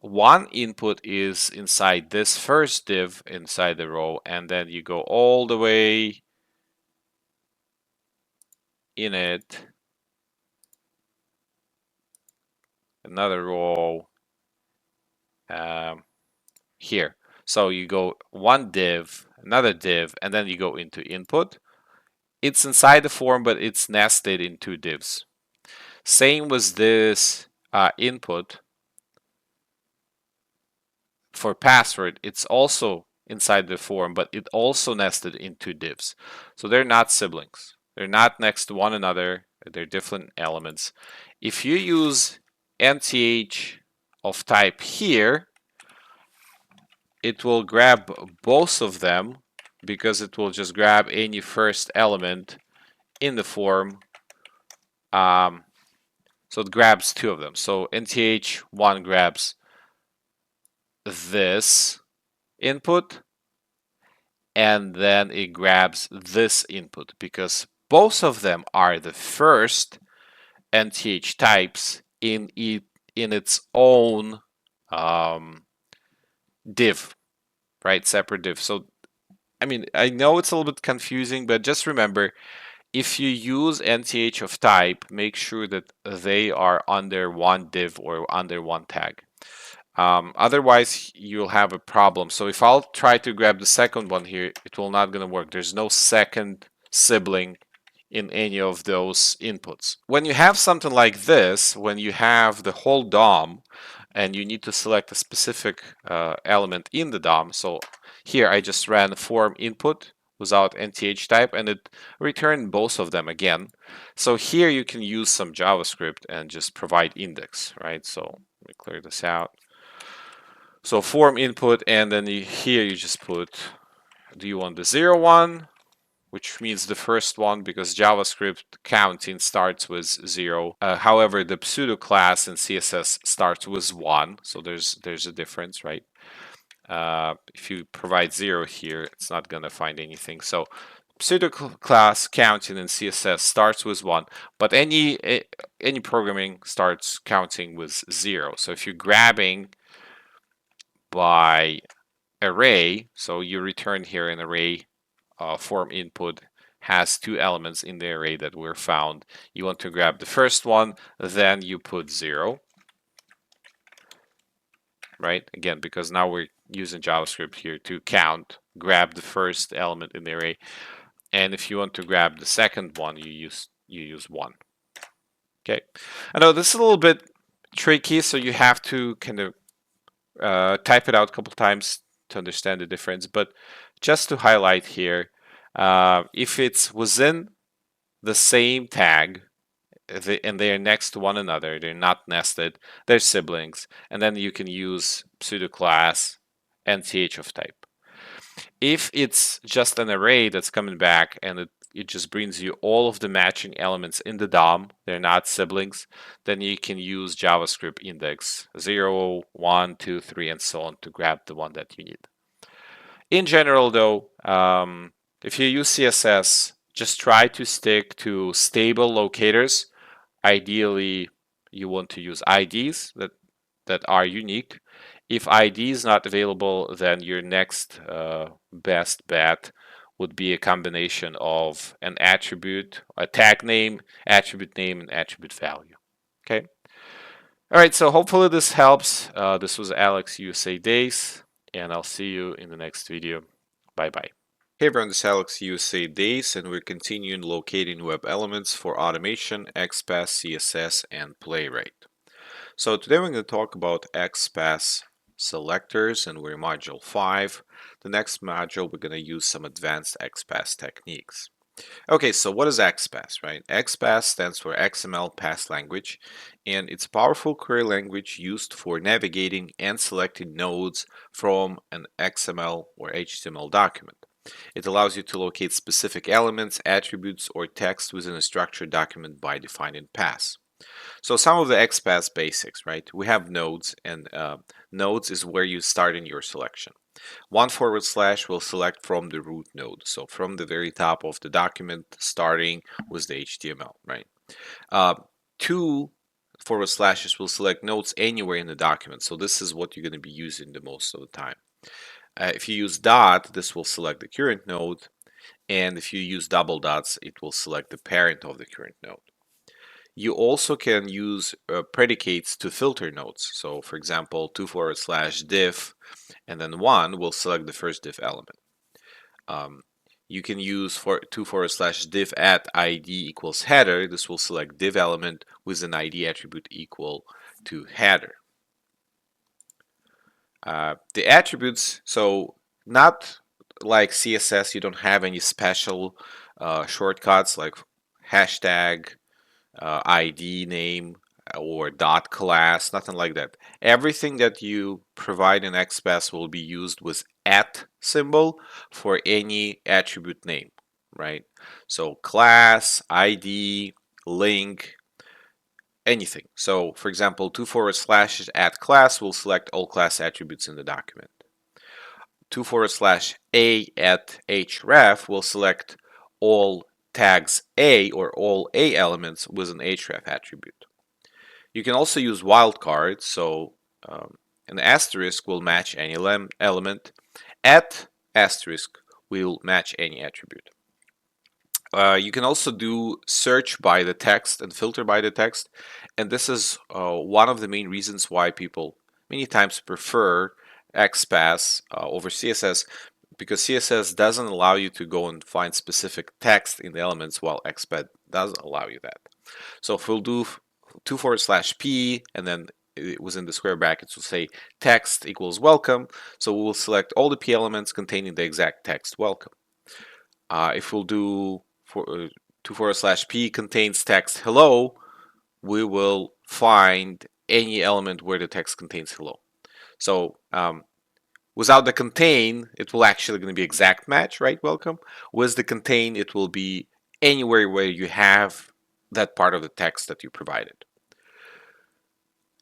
one input is inside this first div inside the row, and then you go all the way in it, another row here. So you go one div, another div, and then you go into input. It's inside the form, but it's nested in two divs. Same with this input for password. It's also inside the form, but it also nested in two divs. So they're not siblings. They're not next to one another. They're different elements. If you use nth of type here, it will grab both of them because it will just grab any first element in the form. So it grabs two of them. So nth1 grabs this input, and then it grabs this input because both of them are the first nth types in its own div, right? Separate div. So I mean, I know it's a little bit confusing, but just remember, if you use nth of type, make sure that they are under one div or under one tag. Otherwise, you'll have a problem. So if I'll try to grab the second one here, it will not going to work. There's no second sibling in any of those inputs. When you have something like this, when you have the whole DOM and you need to select a specific element in the DOM, so here I just ran form input without nth type, and it returned both of them again. So here you can use some JavaScript and just provide index, right? So let me clear this out. So form input, and then here you just put, do you want the 0, 1, which means the first one because JavaScript counting starts with 0. However, the pseudo class in CSS starts with 1, so there's a difference, right? If you provide 0 here, it's not going to find anything. So pseudo class counting in CSS starts with 1, but any programming starts counting with 0. So if you're grabbing by array, so you return here an array form input has two elements in the array that were found. You want to grab the first one, then you put 0, right? Again, because now we're using JavaScript here to count, grab the first element in the array. And if you want to grab the second one, you use 1. Okay, I know this is a little bit tricky, so you have to kind of type it out a couple times to understand the difference. But just to highlight here, if it's within the same tag, and they're next to one another. They're not nested. They're siblings. And then you can use pseudo class and th of type. If it's just an array that's coming back and it just brings you all of the matching elements in the DOM, they're not siblings, then you can use JavaScript index 0, 1, 2, 3, and so on to grab the one that you need. In general, though, if you use CSS, just try to stick to stable locators. Ideally, you want to use IDs that are unique. If ID is not available, then your next best bet would be a combination of an attribute, a tag name, and attribute value. Okay. All right. So hopefully this helps. This was Alex USA Days, and I'll see you in the next video. Bye bye. Hey everyone, this is Alex USA Days, and we're continuing locating web elements for automation, XPath, CSS, and Playwright. So today we're going to talk about XPath Selectors, and we're in Module 5. The next module, we're going to use some advanced XPath techniques. Okay, so what is XPath, right? XPath stands for XML Path Language, and it's a powerful query language used for navigating and selecting nodes from an XML or HTML document. It allows you to locate specific elements, attributes, or text within a structured document by defining paths. So some of the XPath basics, right? We have nodes, and nodes is where you start in your selection. 1/ will select from the root node, so from the very top of the document, starting with the HTML, right? 2/ will select nodes anywhere in the document, so this is what you're going to be using the most of the time. If you use dot, this will select the current node, and if you use double dots, it will select the parent of the current node. You also can use predicates to filter nodes. So for example, 2/diff and then 1 will select the first diff element. You can use for 2/diff at id equals header. This will select div element with an id attribute equal to header. The attributes, so not like CSS, you don't have any special shortcuts like hashtag, ID name, or dot class, nothing like that. Everything that you provide in XPath will be used with at symbol for any attribute name, right? So class, ID, link, anything. So for example, 2/ at class will select all class attributes in the document. 2/ at href will select all tags A or all A elements with an href attribute. You can also use wildcards, so an asterisk will match any element. At asterisk will match any attribute. You can also do search by the text and filter by the text, and this is one of the main reasons why people many times prefer XPath over CSS, because CSS doesn't allow you to go and find specific text in the elements, while XPath does allow you that. So if we'll do 2/p and then within the square brackets we'll say text equals welcome, so we'll select all the p elements containing the exact text welcome. If we'll do 2/p contains text hello, we will find any element where the text contains hello. So without the contain, it will actually going to be exact match, right? Welcome. With the contain, it will be anywhere where you have that part of the text that you provided.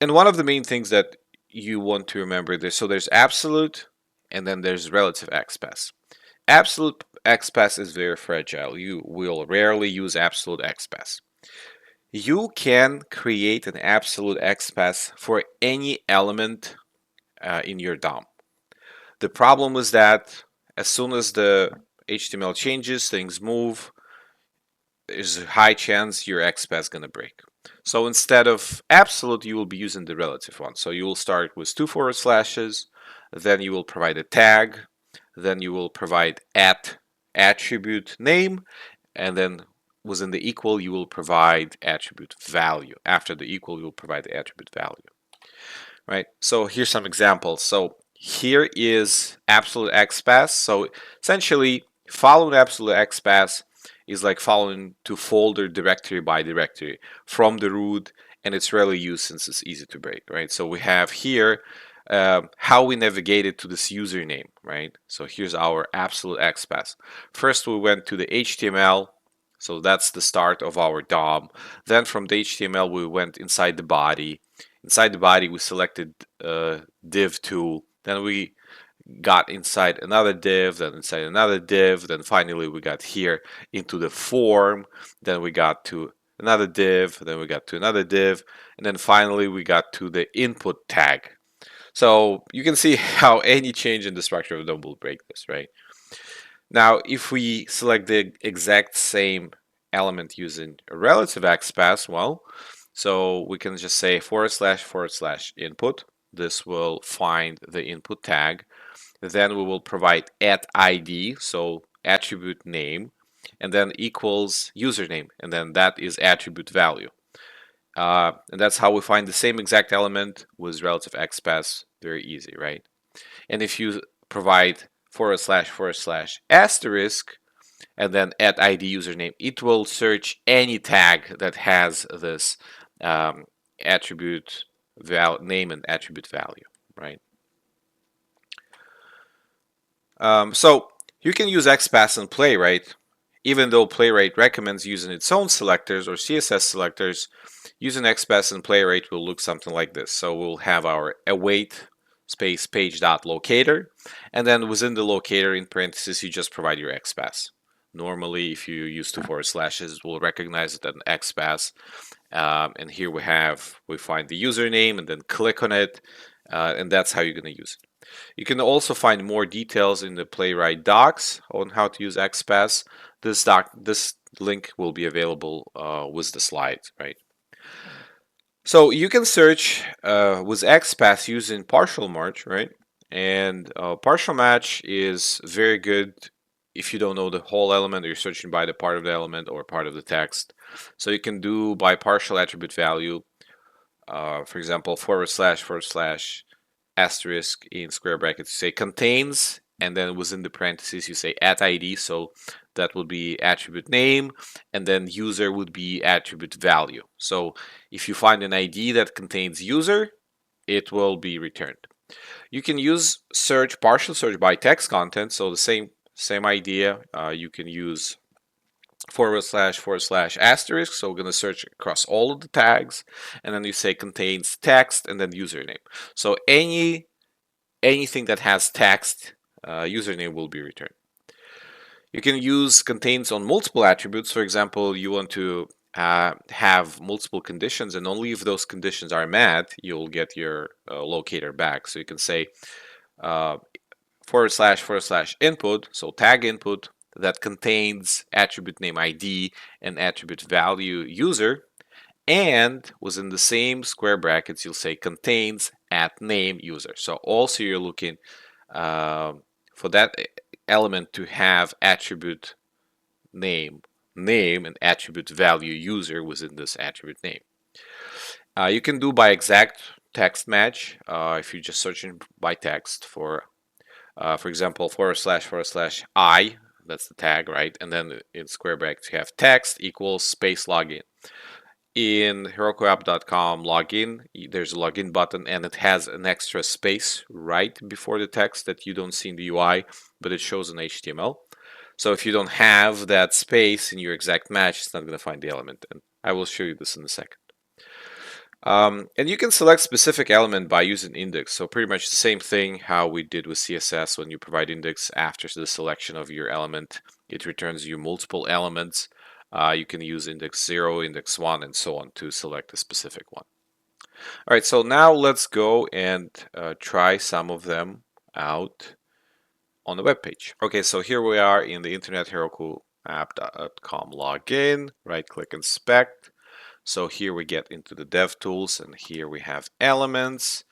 And one of the main things that you want to remember this, so there's absolute and then there's relative XPath. Absolute XPath is very fragile. You will rarely use absolute XPath. You can create an absolute XPath for any element in your DOM. The problem is that as soon as the HTML changes, things move, there's a high chance your XPath is going to break. So instead of absolute, you will be using the relative one. So you will start with 2/, then you will provide a tag, then you will provide at attribute name, and then within the equal, you will provide attribute value. After the equal, you will provide the attribute value. Right? So here's some examples. So here is absolute XPath. So essentially, following absolute XPath, is like following to folder directory by directory from the root, and it's rarely used since it's easy to break, right? So we have here how we navigated to this username, right? So here's our absolute XPath. First, we went to the HTML. So that's the start of our DOM. Then from the HTML, we went inside the body. Inside the body, we selected div tool. Then we got inside another div, then inside another div. Then finally, we got here into the form. Then we got to another div. Then we got to another div. And then finally, we got to the input tag. So you can see how any change in the structure of the DOM will break this, right? Now, if we select the exact same element using a relative XPath, well, so we can just say // input. This will find the input tag. Then we will provide @id, so attribute name, and then equals username, and then that is attribute value. And that's how we find the same exact element with relative XPath. Very easy, right? And if you provide // asterisk and then @id username, it will search any tag that has this attribute name and attribute value, right? So you can use XPath and Playwright. Even though Playwright recommends using its own selectors or CSS selectors, using XPath and Playwright will look something like this. So we'll have our await space page.locator, and then within the locator in parentheses you just provide your XPath. Normally, if you use 2 forward slashes, we'll recognize it as an XPath. And here we find the username and then click on it, and that's how you're going to use it. You can also find more details in the Playwright docs on how to use XPath. This link will be available with the slides, right? So you can search with XPath using partial merge, right? And partial match is very good if you don't know the whole element or you're searching by the part of the element or part of the text. So you can do by partial attribute value, for example, // asterisk in square brackets, you say contains, and then within the parentheses you say @id, so that would be attribute name, and then user would be attribute value. So if you find an ID that contains user, it will be returned. You can use partial search by text content, so the same idea. You can use // asterisk, so we're going to search across all of the tags, and then you say contains text and then username. So anything that has text, username will be returned. You can use contains on multiple attributes. For example, you want to have multiple conditions, and only if those conditions are met, you'll get your locator back. So you can say // input, so tag input that contains attribute name ID and attribute value user, and within the same square brackets, you'll say contains @name user. So also you're looking for that element to have attribute name and attribute value user within this attribute name. You can do by exact text match if you're just searching by text for example, // I, that's the tag, right? And then in square brackets you have text equals space login. In herokuapp.com login, there's a login button and it has an extra space right before the text that you don't see in the UI, but it shows in HTML. So if you don't have that space in your exact match, it's not going to find the element. And I will show you this in a second. And you can select specific element by using index. So pretty much the same thing how we did with CSS. When you provide index after the selection of your element, it returns you multiple elements. You can use index 0, index 1, and so on to select a specific one. All right, so now let's go and try some of them out on the web page. Okay, so here we are in the internet herokuapp.com login. Right-click inspect. So here we get into the dev tools, and here we have elements,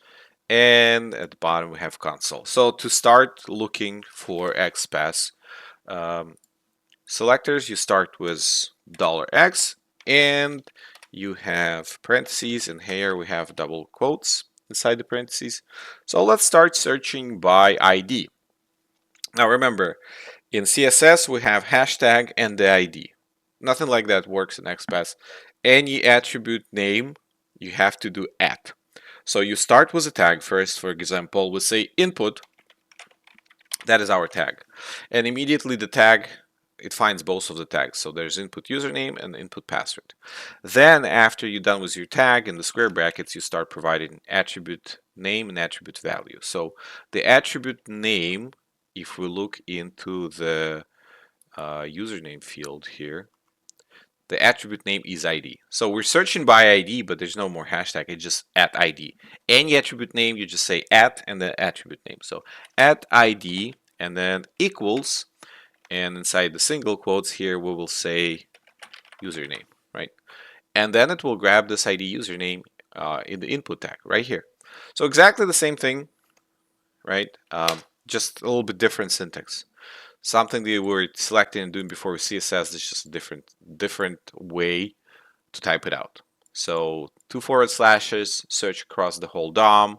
and at the bottom we have console. So to start looking for XPath selectors, you start with $X, and you have parentheses, and here we have double quotes inside the parentheses. So let's start searching by ID. Now remember, in CSS we have hashtag and the ID. nothing like that works in XPath. Any attribute name, you have to do at. So you start with a tag first. For example, we say input. That is our tag. And immediately the tag, it finds both of the tags. So there's input username and input password. Then after you're done with your tag in the square brackets, you start providing attribute name and attribute value. So the attribute name, if we look into the username field here, the attribute name is ID. So we're searching by ID, but there's no more hashtag. It's just at ID. Any attribute name, you just say at and the attribute name. So at ID and then equals, and inside the single quotes here, we will say username, right? And then it will grab this ID username in the input tag right here. So exactly the same thing, right? Just a little bit different syntax. Something that we were selecting and doing before with CSS is just a different way to type it out. So 2 forward slashes, search across the whole DOM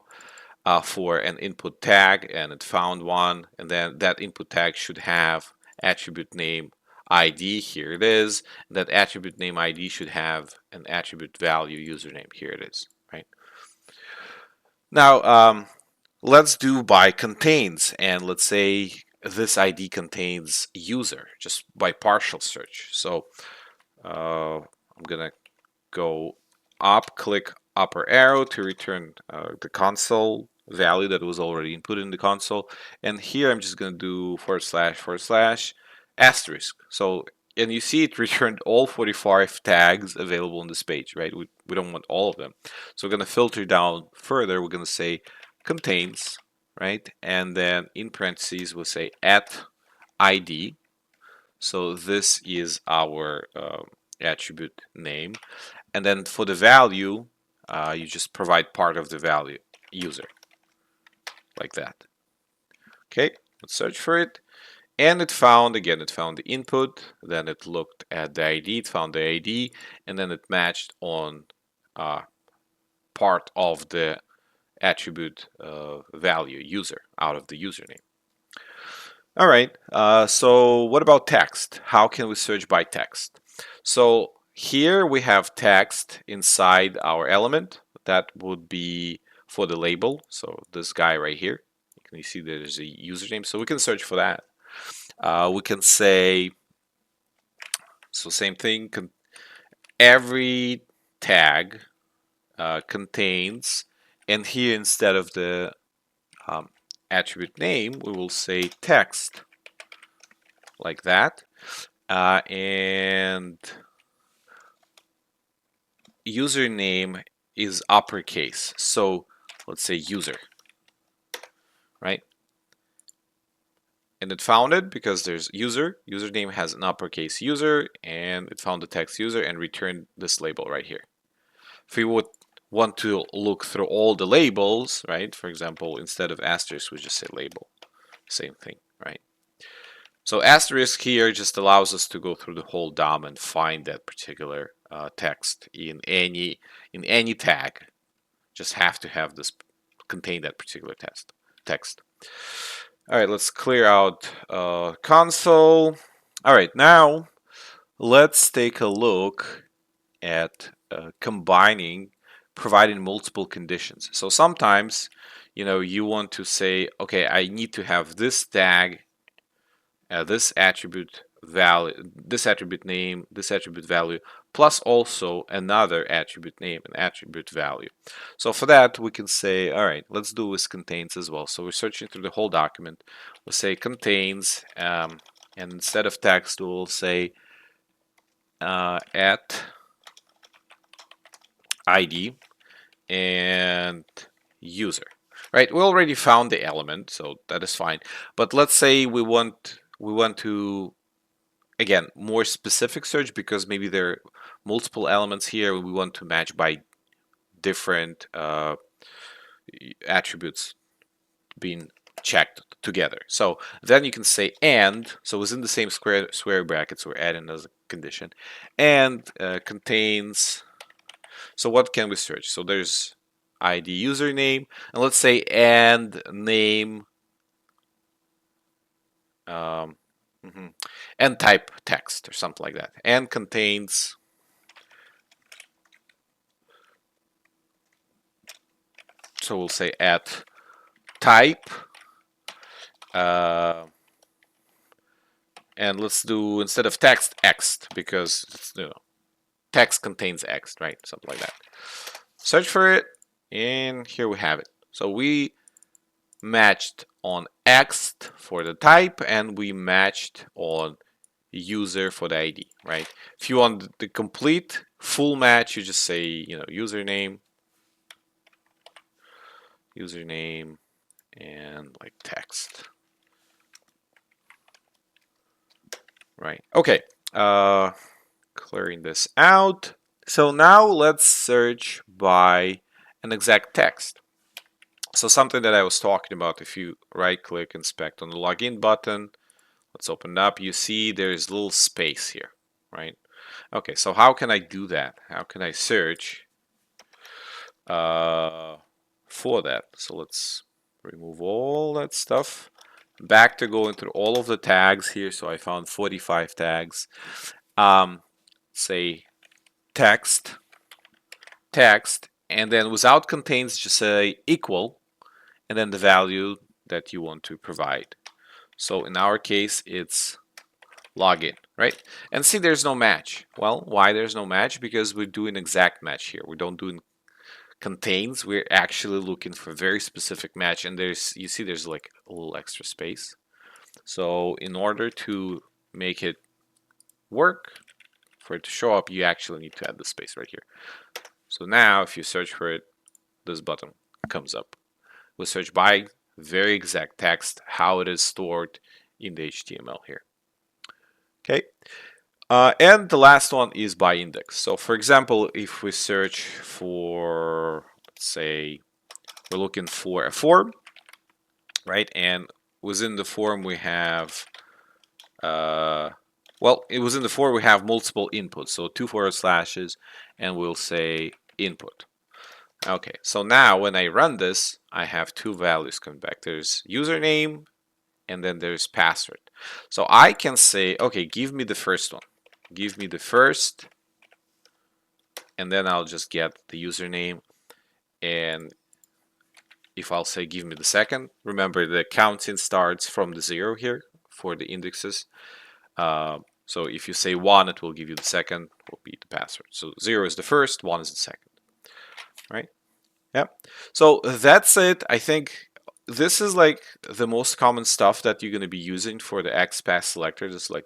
for an input tag, and it found one, and then that input tag should have attribute name ID. Here it is. That attribute name ID should have an attribute value username. Here it is, right? Now let's do by contains, and let's say this ID contains user just by partial search. So I'm gonna go up, click upper arrow to return the console value that was already input in the console, and here I'm just gonna do / asterisk. So and you see it returned all 45 tags available on this page, right? We don't want all of them, so we're gonna filter down further. We're gonna say contains, right? And then in parentheses we'll say at ID. So this is our attribute name. And then for the value, you just provide part of the value user, like that. Okay, let's search for it. And it found the input, then it looked at the ID, it found the ID, and then it matched on part of the attribute value user out of the username. All right, so what about text? How can we search by text? So here we have text inside our element. That would be for the label. So this guy right here, you see there's a username. So we can search for that. We can say, so same thing, every tag contains, and here instead of the attribute name, we will say text, like that. And username is uppercase, so let's say user, right? And it found it because there's username has an uppercase user, and it found the text user and returned this label right here. If we would want to look through all the labels, right, for example, instead of asterisk we just say label, same thing, right? So asterisk here just allows us to go through the whole DOM and find that particular text in any tag. Just have to have this contain that particular text. All right, let's clear out console. All right, now let's take a look at providing multiple conditions. So sometimes, you want to say, okay, I need to have this tag, this attribute value, this attribute name, this attribute value, plus also another attribute name and attribute value. So for that, we can say, all right, let's do with contains as well. So we're searching through the whole document. We'll say contains, and instead of text, we'll say at ID and user. Right? We already found the element, so that is fine. But let's say we want to, again, more specific search, because maybe there are multiple elements here we want to match by different attributes being checked together. So then you can say and, so within the same square brackets we're adding as a condition, and contains. So what can we search? So there's ID username, and let's say and name and type text or something like that, and contains so we'll say at type and let's do instead of text X because it's, text contains X, right? Something like that. Search for it, and here we have it. So we matched on X for the type, and we matched on user for the ID, right? If you want the complete full match, you just say, username, and like text, right? Okay, clearing this out. So now let's search by an exact text. So something that I was talking about, if you right click, inspect on the login button, let's open it up, you see there's a little space here, right? Okay, so how can I do that? How can I search for that? So let's remove all that stuff. Back to going through all of the tags here. So I found 45 tags. Say text, and then without contains, just say equal, and then the value that you want to provide. So in our case, it's login, right? And see, there's no match. Well, why there's no match? Because we're doing exact match here. We don't do contains. We're actually looking for a very specific match, and you see there's like a little extra space. So in order to make it work, for it to show up, you actually need to add the space right here. So now if you search for it, this button comes up. We'll search by very exact text, how it is stored in the HTML here. Okay. And the last one is by index. So for example, if we search for, let's say, we're looking for a form, right? And within the form we have, within the form we have multiple inputs. So 2 forward slashes, and we'll say input. Okay, so now when I run this, I have two values coming back. There's username, and then there's password. So I can say, okay, give me the first one. Give me the first, and then I'll just get the username. And if I'll say give me the second, remember the counting starts from the 0 here for the indexes. So if you say 1, it will give you the second, will be the password. So 0 is the first, 1 is the second, right? Yeah. So that's it. I think this is like the most common stuff that you're going to be using for the Xpath selectors. It's like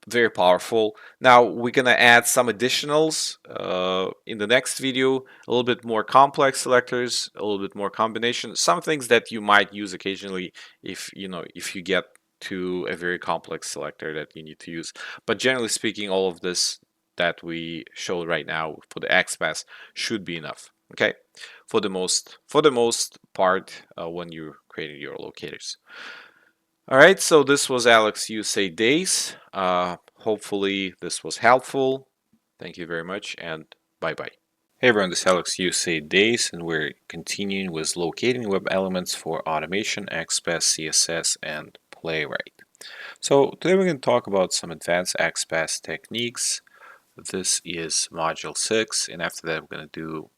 very powerful. Now we're going to add some additionals in the next video, a little bit more complex selectors, a little bit more combination, some things that you might use occasionally if you get to a very complex selector that you need to use. But generally speaking, all of this that we showed right now for the XPath should be enough. Okay, for the most part when you're creating your locators. All right, so this was Alex You Say Days. Hopefully this was helpful. Thank you very much, and bye-bye. Hey everyone, this is Alex You Say Days, and we're continuing with locating web elements for automation, XPath, CSS, and Playwright. So today we're going to talk about some advanced XPath techniques. This is module 6, and after that we're going to do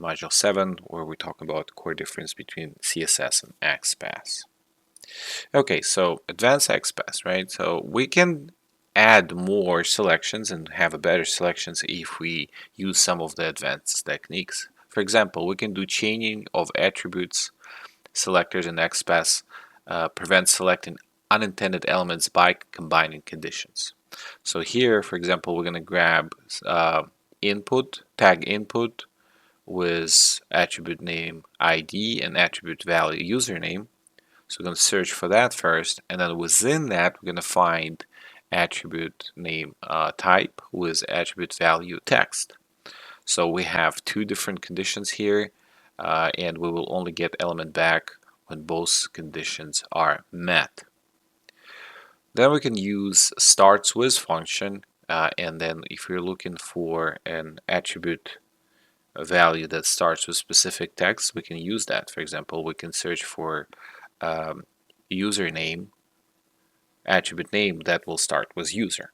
module 7, where we talk about the core difference between CSS and XPath. Okay, so advanced XPath, right? So we can add more selections and have a better selections if we use some of the advanced techniques. For example, we can do chaining of attributes, selectors in XPath, prevent selecting unintended elements by combining conditions. So here, for example, we're going to grab input, tag input with attribute name ID and attribute value username. So we're going to search for that first, and then within that we're going to find attribute name type with attribute value text. So we have two different conditions here, and we will only get element back when both conditions are met. Then we can use starts with function, and then if you're looking for an attribute value that starts with specific text, we can use that. For example, we can search for username attribute name that will start with user.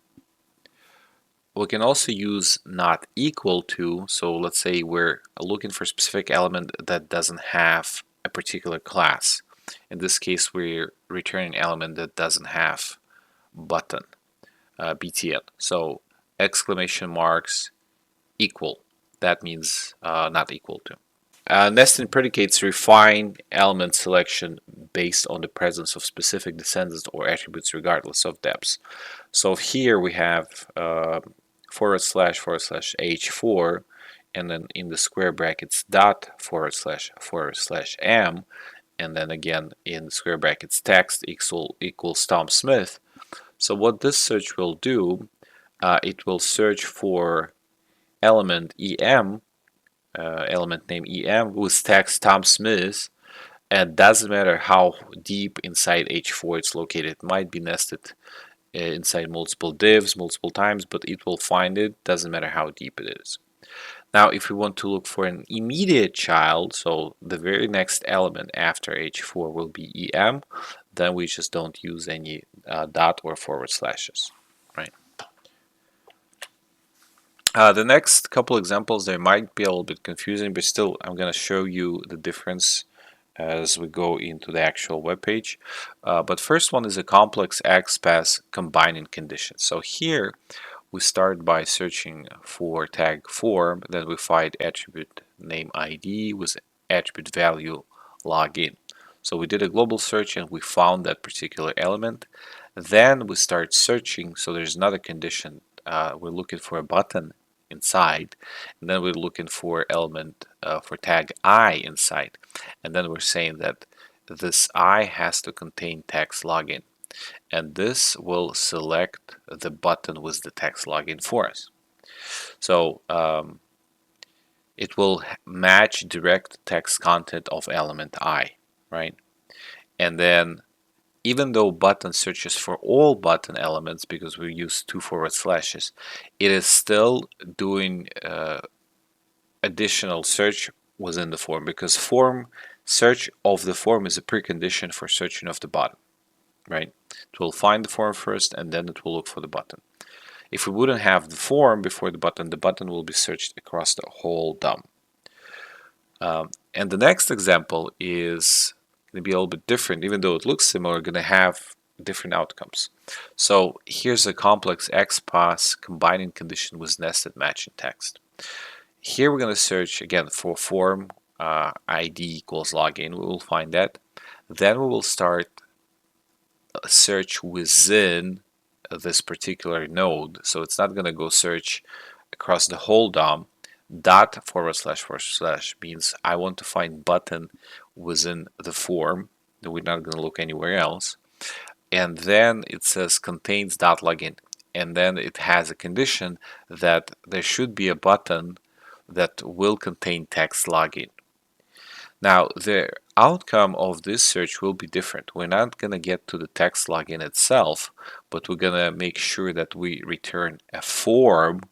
We can also use not equal to, so let's say we're looking for a specific element that doesn't have a particular class. In this case, we're returning an element that doesn't have button, btn. So exclamation marks equal, that means not equal to. Nesting predicates refine element selection based on the presence of specific descendants or attributes regardless of depths. So here we have // h4, and then in the square brackets dot // m, and then again in the square brackets text equals Tom Smith. So what this search will do, it will search for element em, element name em with text Tom Smith, and doesn't matter how deep inside h4 it's located. It might be nested inside multiple divs multiple times, but it will find it, doesn't matter how deep it is. Now if we want to look for an immediate child, so the very next element after h4 will be em, then we just don't use any dot or /, right? The next couple examples, they might be a little bit confusing, but still I'm going to show you the difference as we go into the actual web page. But first one is a complex XPath combining conditions. So here we start by searching for tag form, then we find attribute name ID with attribute value login. So we did a global search and we found that particular element. Then we start searching, so there's another condition. We're looking for a button inside, and then we're looking for element for tag I inside, and then we're saying that this I has to contain text login, and this will select the button with the text login for us. So it will match direct text content of element I, right? And then even though button searches for all button elements, because we use 2 /, it is still doing additional search within the form, because form search of the form is a precondition for searching of the button, right? It will find the form first and then it will look for the button. If we wouldn't have the form before the button will be searched across the whole DOM. And the next example is going to be a little bit different. Even though it looks similar, we're going to have different outcomes. So here's a complex XPath combining condition with nested matching text. Here we're going to search again for form ID equals login. We will find that. Then we will start a search within this particular node. So it's not going to go search across the whole DOM. Dot // means I want to find button within the form. We're not going to look anywhere else. And then it says contains dot login, and then it has a condition that there should be a button that will contain text login. Now the outcome of this search will be different. We're not going to get to the text login itself, but we're going to make sure that we return a form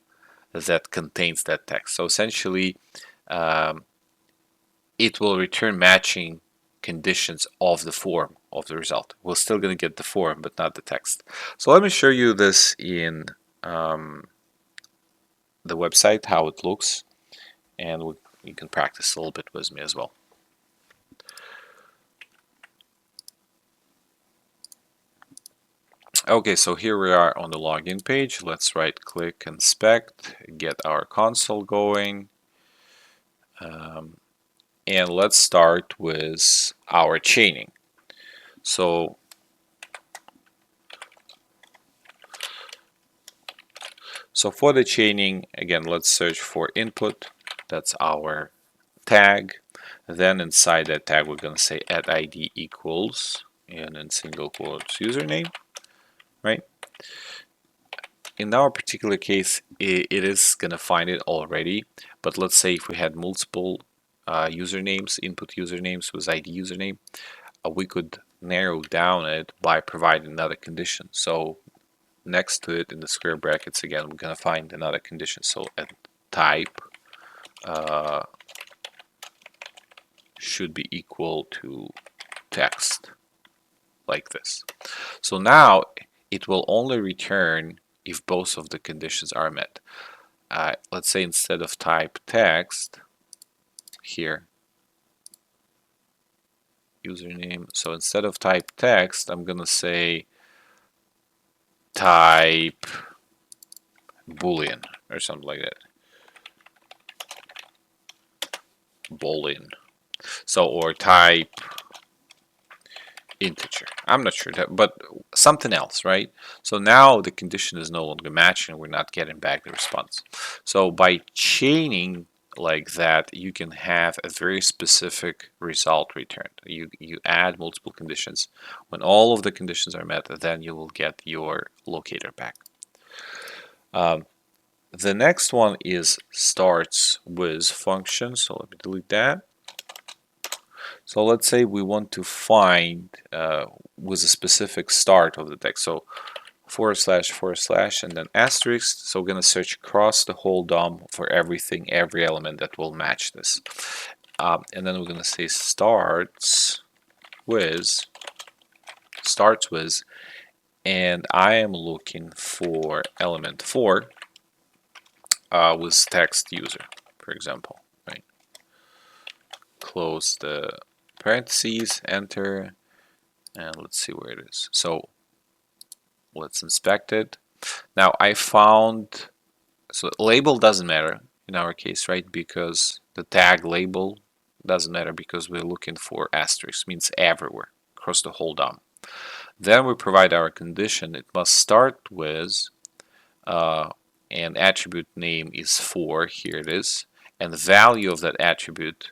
that contains that text. So essentially it will return matching conditions of the form of the result. We're still going to get the form but not the text. So let me show you this in the website, how it looks, and you can practice a little bit with me as well. Okay, so here we are on the login page. Let's right click, inspect, get our console going. And let's start with our chaining. So for the chaining, again, let's search for input. That's our tag. Then inside that tag, we're going to say add ID equals, and in single quotes, username, right? In our particular case, it is going to find it already. But let's say if we had multiple usernames, input usernames with ID username, we could narrow down it by providing another condition. So next to it in the square brackets, again, we're going to find another condition. So at type should be equal to text, like this. So now it will only return if both of the conditions are met. Let's say instead of type text here, username, so instead of type text, I'm gonna say type boolean or something like that. Boolean. So, or type integer. I'm not sure that, but something else, right? So now the condition is no longer matching, we're not getting back the response. So by chaining like that, you can have a very specific result returned. You add multiple conditions. When all of the conditions are met, then you will get your locator back. The next one is starts with function. So let me delete that. So let's say we want to find with a specific start of the text. So // and then asterisk. So we're going to search across the whole DOM for everything, every element that will match this. And then we're going to say starts with, and I am looking for element 4 with text user, for example. Right? Close the parentheses, enter, and let's see where it is. So let's inspect it. Now I found, so label doesn't matter in our case, right? Because the tag label doesn't matter because we're looking for asterisk, means everywhere, across the whole DOM. Then we provide our condition. It must start with an attribute name is 4, here it is, and the value of that attribute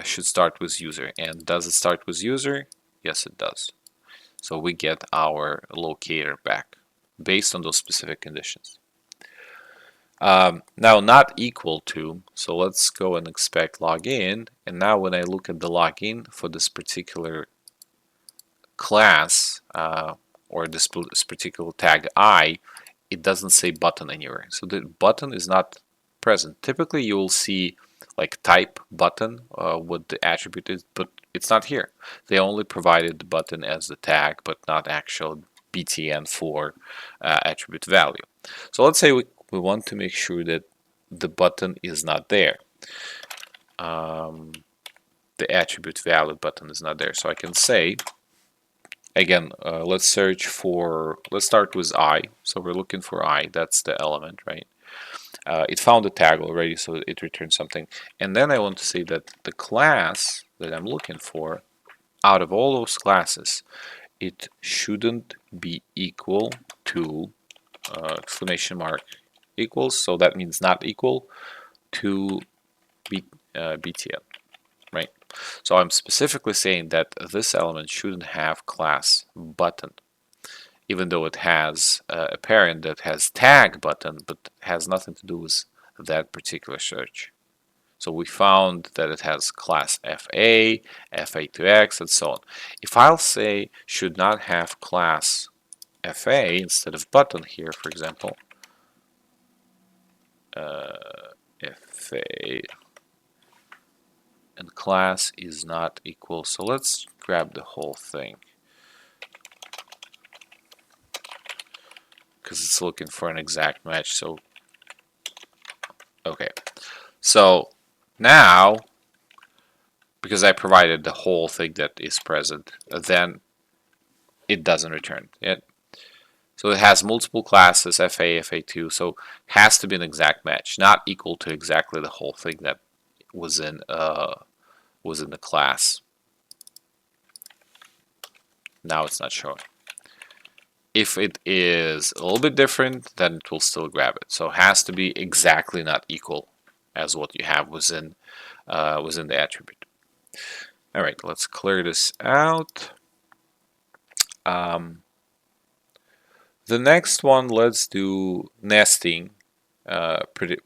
should start with user. And does it start with user? Yes, it does. So we get our locator back based on those specific conditions. Now not equal to, so let's go and expect login. And now when I look at the login for this particular class or this particular tag I, it doesn't say button anywhere. So the button is not present. Typically you will see like type button what the attribute is, but it's not here. They only provided the button as the tag, but not actual btn for attribute value. So let's say we want to make sure that the button is not there. The attribute value button is not there. So I can say, again, let's search for, let's start with I. So we're looking for I, that's the element, right? It found a tag already, so it returns something. And then I want to say that the class that I'm looking for, out of all those classes, it shouldn't be equal to exclamation mark equals, so that means not equal to btn, right? So I'm specifically saying that this element shouldn't have class button, even though it has a parent that has tag button, but has nothing to do with that particular search. So we found that it has class FA, FA2X, and so on. If I'll say should not have class FA instead of button here, for example, FA and class is not equal. So let's grab the whole thing because it's looking for an exact match. So okay, so now because I provided the whole thing that is present, then it doesn't return it. So it has multiple classes, FA, FA2, so has to be an exact match, not equal to exactly the whole thing that was in the class. Now it's not showing. If it is a little bit different, then it will still grab it. So it has to be exactly not equal as what you have within the attribute. All right, let's clear this out. The next one, let's do nesting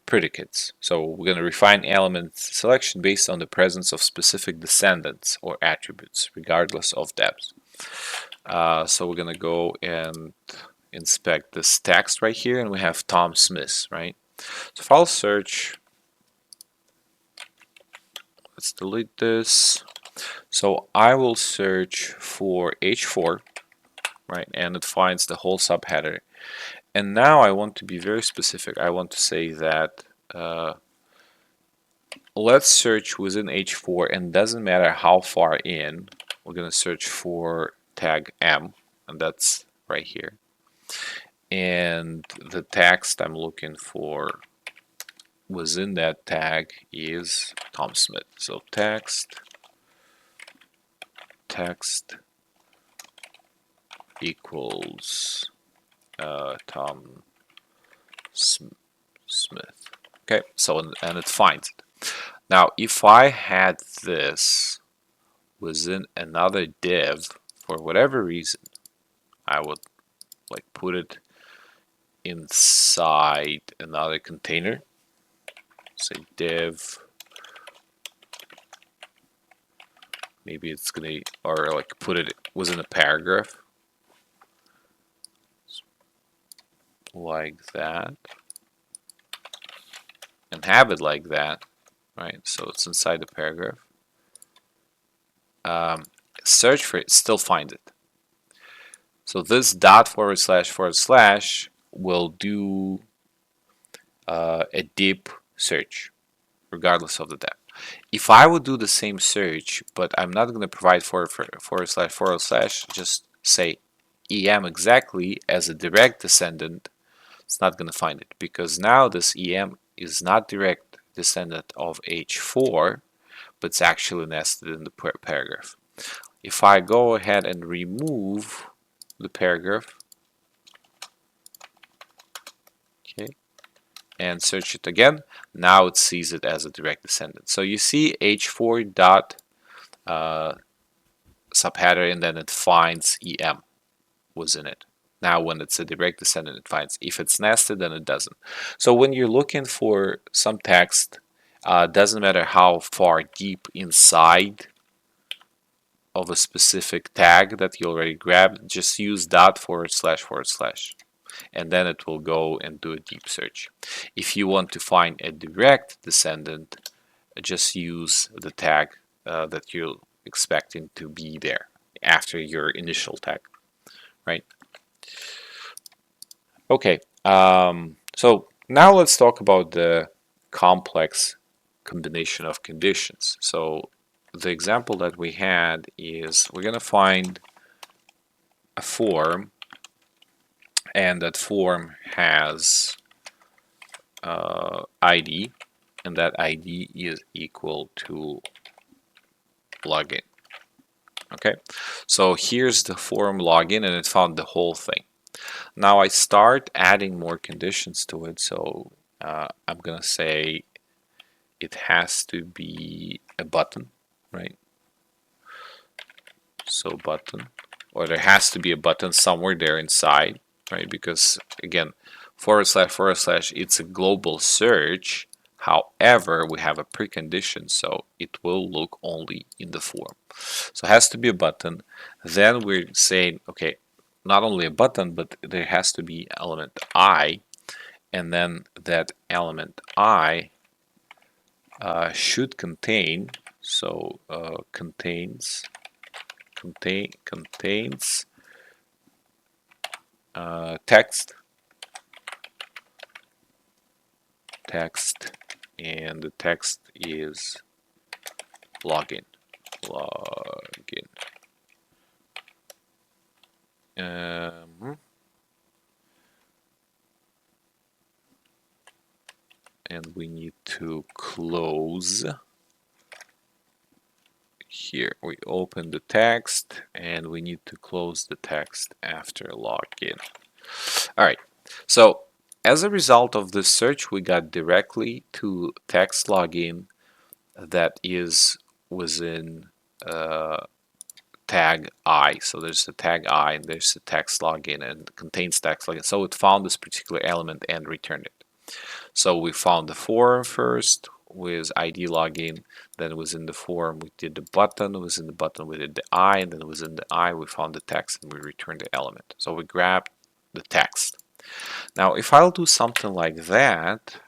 predicates. So we're going to refine element selection based on the presence of specific descendants or attributes, regardless of depth. So we're going to go and inspect this text right here, and we have Tom Smith, right? So if I'll search, let's delete this. So I will search for H4, right? And it finds the whole subheader. And now I want to be very specific. I want to say that let's search within H4, and doesn't matter how far in. We're going to search for tag M, and that's right here. And the text I'm looking for within that tag is Tom Smith. So text equals Tom Smith. Okay, so and it finds it. Now, if I had this within another div, for whatever reason, I would like put it inside another container. Say div. Maybe it's gonna, or like put it within a paragraph, like that, and have it like that, right? So it's inside the paragraph. Search for it, still find it. So this dot // will do a deep search, regardless of the depth. If I would do the same search, but I'm not going to provide // just say em exactly as a direct descendant, it's not going to find it, because now this em is not direct descendant of H4, but it's actually nested in the paragraph. If I go ahead and remove the paragraph, okay, and search it again, now it sees it as a direct descendant. So you see H4 dot subheader, and then it finds em within it. Now when it's a direct descendant, it finds. If it's nested, then it doesn't. So when you're looking for some text, doesn't matter how far deep inside of a specific tag that you already grabbed, just use dot // and then it will go and do a deep search. If you want to find a direct descendant, just use the tag that you're expecting to be there after your initial tag, right? Okay, so now let's talk about the complex combination of conditions. So the example that we had is we're going to find a form, and that form has ID, and that ID is equal to login. Okay, so here's the form login, and it found the whole thing. Now I start adding more conditions to it, so I'm gonna say it has to be a button, right? So button, or there has to be a button somewhere there inside, right? Because again, // it's a global search. However, we have a precondition, so it will look only in the form. So it has to be a button. Then we're saying, okay, not only a button, but there has to be element I, and then that element I should contain, so contains text, and the text is login. And we need to close. Here we open the text, and we need to close the text after login. All right, so as a result of this search, we got directly to text login that is within tag I. So there's the tag I, and there's the text login, and it contains text login. So it found this particular element and returned it. So we found the form first with ID login, then within the form we did the button, within the button we did the I, and then within the I we found the text and we returned the element. So we grabbed the text. Now if I'll do something like that,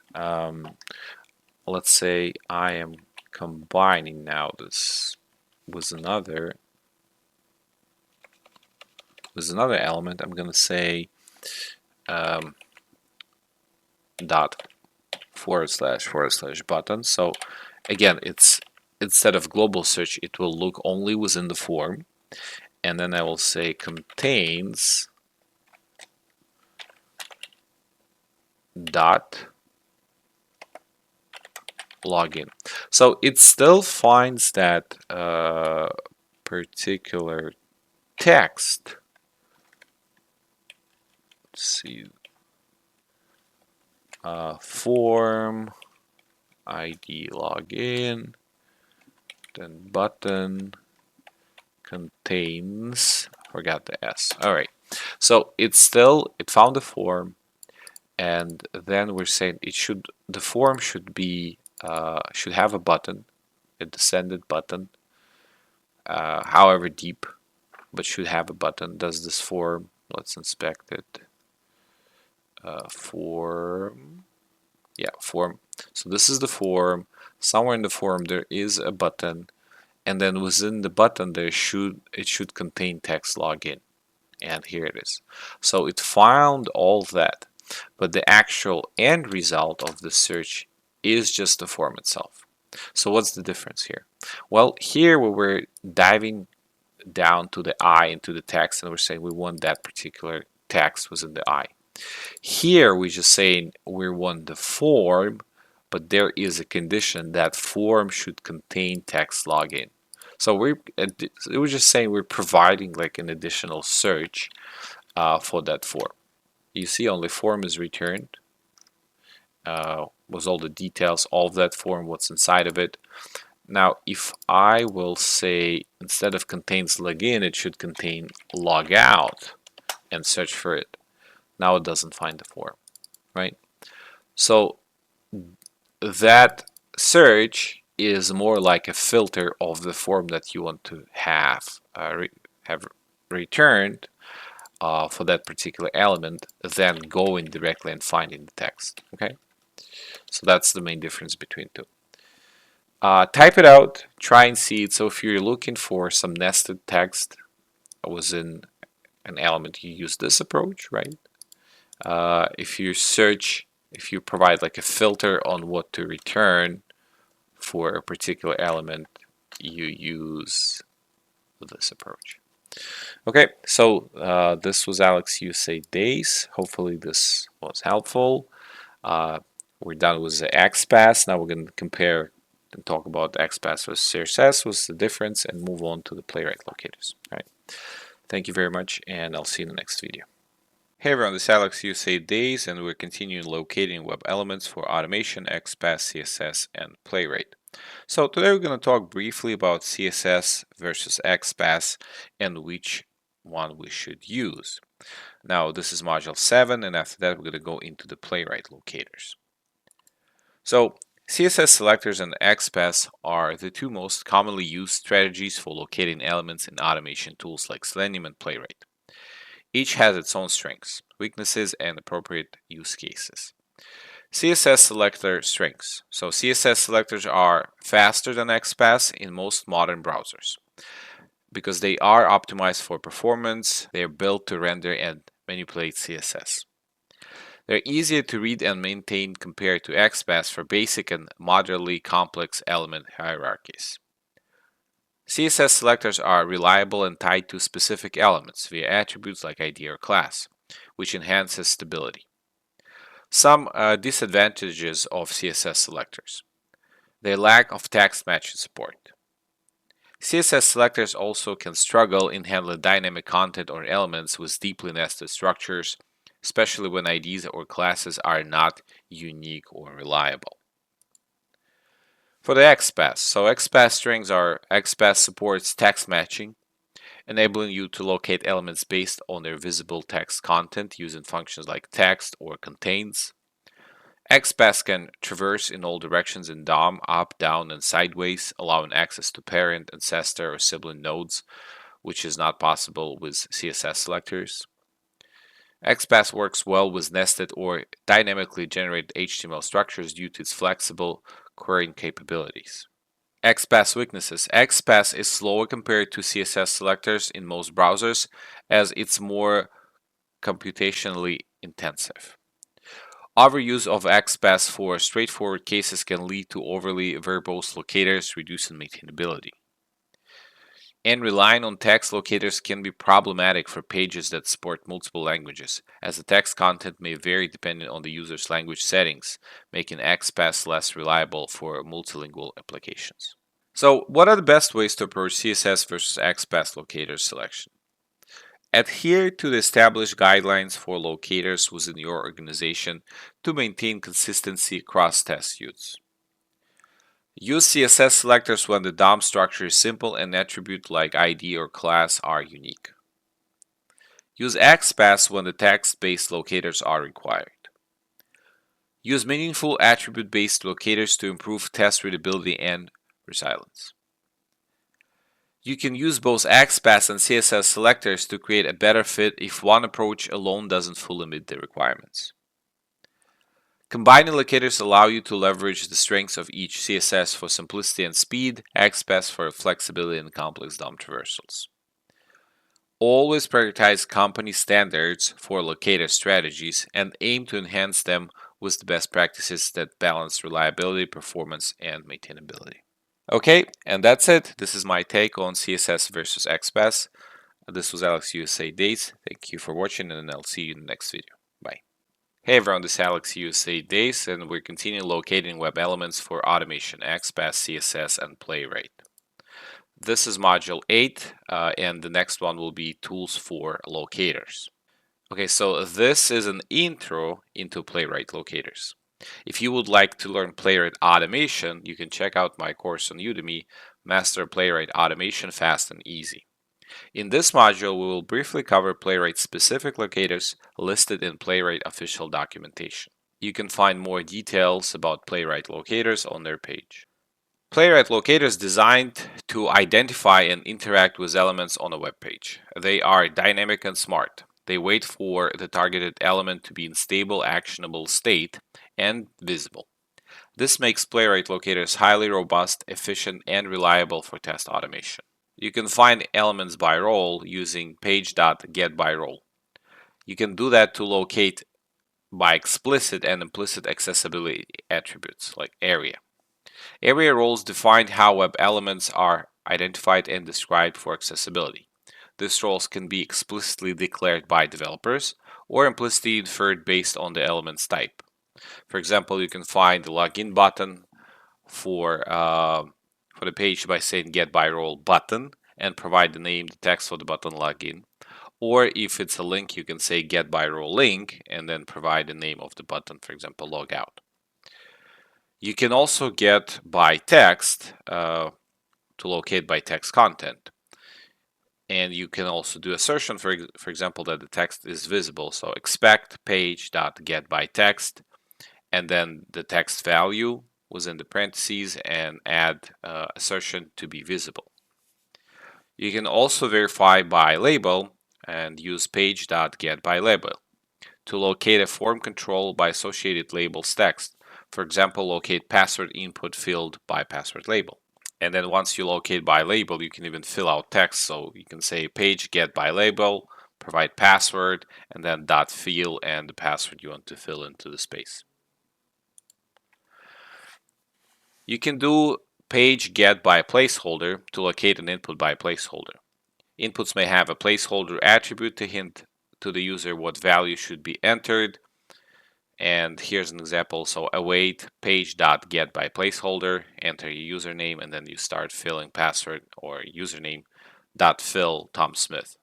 let's say I am combining now this with another with another element, I'm going to say dot // button. So again, it's instead of global search, it will look only within the form. And then I will say contains dot login. So it still finds that particular text. Let's see, form ID login, then button contains, forgot the S. All right, so it found the form, and then we're saying the form should have a button, a descended button, however deep, but should have a button. Does this form? Let's inspect it. Form. Yeah, form. So this is the form. Somewhere in the form there is a button, and then within the button it should contain text login, and here it is. So it found all that, but the actual end result of the search is just the form itself. So what's the difference here? Well, here we were diving down to the I into the text, and we're saying we want that particular text within the I. Here we're just saying we want the form, but there is a condition that form should contain text login. So we're just saying we're providing like an additional search for that form. You see only form is returned with all the details, all of that form, what's inside of it. Now, if I will say instead of contains login, it should contain logout and search for it. Now it doesn't find the form, right? So that search is more like a filter of the form that you want to have returned for that particular element than going directly and finding the text. Okay, so that's the main difference between two. Type it out, try and see it. So if you're looking for some nested text within an element, you use this approach, right? If you provide like a filter on what to return for a particular element, you use this approach. Okay, so this was Alex USA Days. Hopefully this was helpful. We're done with the XPath. Now we're going to compare and talk about XPath versus CSS, what's the difference, and move on to the Playwright Locators. All right. Thank you very much, and I'll see you in the next video. Hey everyone, this is Alex USA Days, and we're continuing locating web elements for automation, XPath, CSS, and Playwright. So today we're going to talk briefly about CSS versus XPath and which one we should use. Now this is module 7, and after that we're going to go into the Playwright Locators. So CSS Selectors and XPath are the two most commonly used strategies for locating elements in automation tools like Selenium and Playwright. Each has its own strengths, weaknesses, and appropriate use cases. CSS Selector strengths. So CSS Selectors are faster than XPath in most modern browsers because they are optimized for performance. They are built to render and manipulate CSS. They're easier to read and maintain compared to XPath for basic and moderately complex element hierarchies. CSS selectors are reliable and tied to specific elements via attributes like ID or class, which enhances stability. Some disadvantages of CSS selectors. Their lack of text matching support. CSS selectors also can struggle in handling dynamic content or elements with deeply nested structures, especially when IDs or classes are not unique or reliable. For the XPath, so XPath strengths are XPath supports text matching, enabling you to locate elements based on their visible text content using functions like text or contains. XPath can traverse in all directions in DOM, up, down, and sideways, allowing access to parent, ancestor, or sibling nodes, which is not possible with CSS selectors. XPath works well with nested or dynamically generated HTML structures due to its flexible querying capabilities. XPath weaknesses. XPath is slower compared to CSS selectors in most browsers, as it's more computationally intensive. Overuse of XPath for straightforward cases can lead to overly verbose locators, reducing maintainability. And relying on text locators can be problematic for pages that support multiple languages, as the text content may vary depending on the user's language settings, making XPath less reliable for multilingual applications. So, what are the best ways to approach CSS versus XPath locators selection? Adhere to the established guidelines for locators within your organization to maintain consistency across test suites. Use CSS selectors when the DOM structure is simple and attribute like ID or class are unique. Use XPath when the text-based locators are required. Use meaningful attribute-based locators to improve test readability and resilience. You can use both XPath and CSS selectors to create a better fit if one approach alone doesn't fully meet the requirements. Combining locators allow you to leverage the strengths of each: CSS for simplicity and speed, XPath for flexibility and complex DOM traversals. Always prioritize company standards for locator strategies and aim to enhance them with the best practices that balance reliability, performance, and maintainability. Okay, and that's it. This is my take on CSS versus XPath. This was Alex USA Days. Thank you for watching, and I'll see you in the next video. Bye. Hey everyone, this is Alex USA Days, and we're continuing locating web elements for automation: XPath, CSS, and Playwright. This is module 8, and the next one will be tools for locators. Okay, so this is an intro into Playwright Locators. If you would like to learn Playwright automation, you can check out my course on Udemy, Master Playwright Automation Fast and Easy. In this module, we will briefly cover Playwright-specific locators listed in Playwright official documentation. You can find more details about Playwright locators on their page. Playwright locators designed to identify and interact with elements on a web page. They are dynamic and smart. They wait for the targeted element to be in stable, actionable state and visible. This makes Playwright locators highly robust, efficient, and reliable for test automation. You can find elements by role using page.getByRole. You can do that to locate by explicit and implicit accessibility attributes like area. Area roles define how web elements are identified and described for accessibility. These roles can be explicitly declared by developers or implicitly inferred based on the element's type. For example, you can find the login button for the page by saying getByRole button and provide the name, the text for the button login. Or if it's a link, you can say getByRole link and then provide the name of the button, for example, logout. You can also get by text to locate by text content. And you can also do assertion, for example, that the text is visible. So expect page.getByText and then the text value within the parentheses and add assertion to be visible. You can also verify by label and use page.getByLabel to locate a form control by associated labels text. For example, locate password input field by password label. And then once you locate by label, you can even fill out text. So you can say page get by label, provide password, and then .field and the password you want to fill into the space. You can do page get by placeholder to locate an input by placeholder. Inputs may have a placeholder attribute to hint to the user what value should be entered. And here's an example. So await page.getByPlaceholder, enter your username, and then you start filling password or username .fill Tom Smith.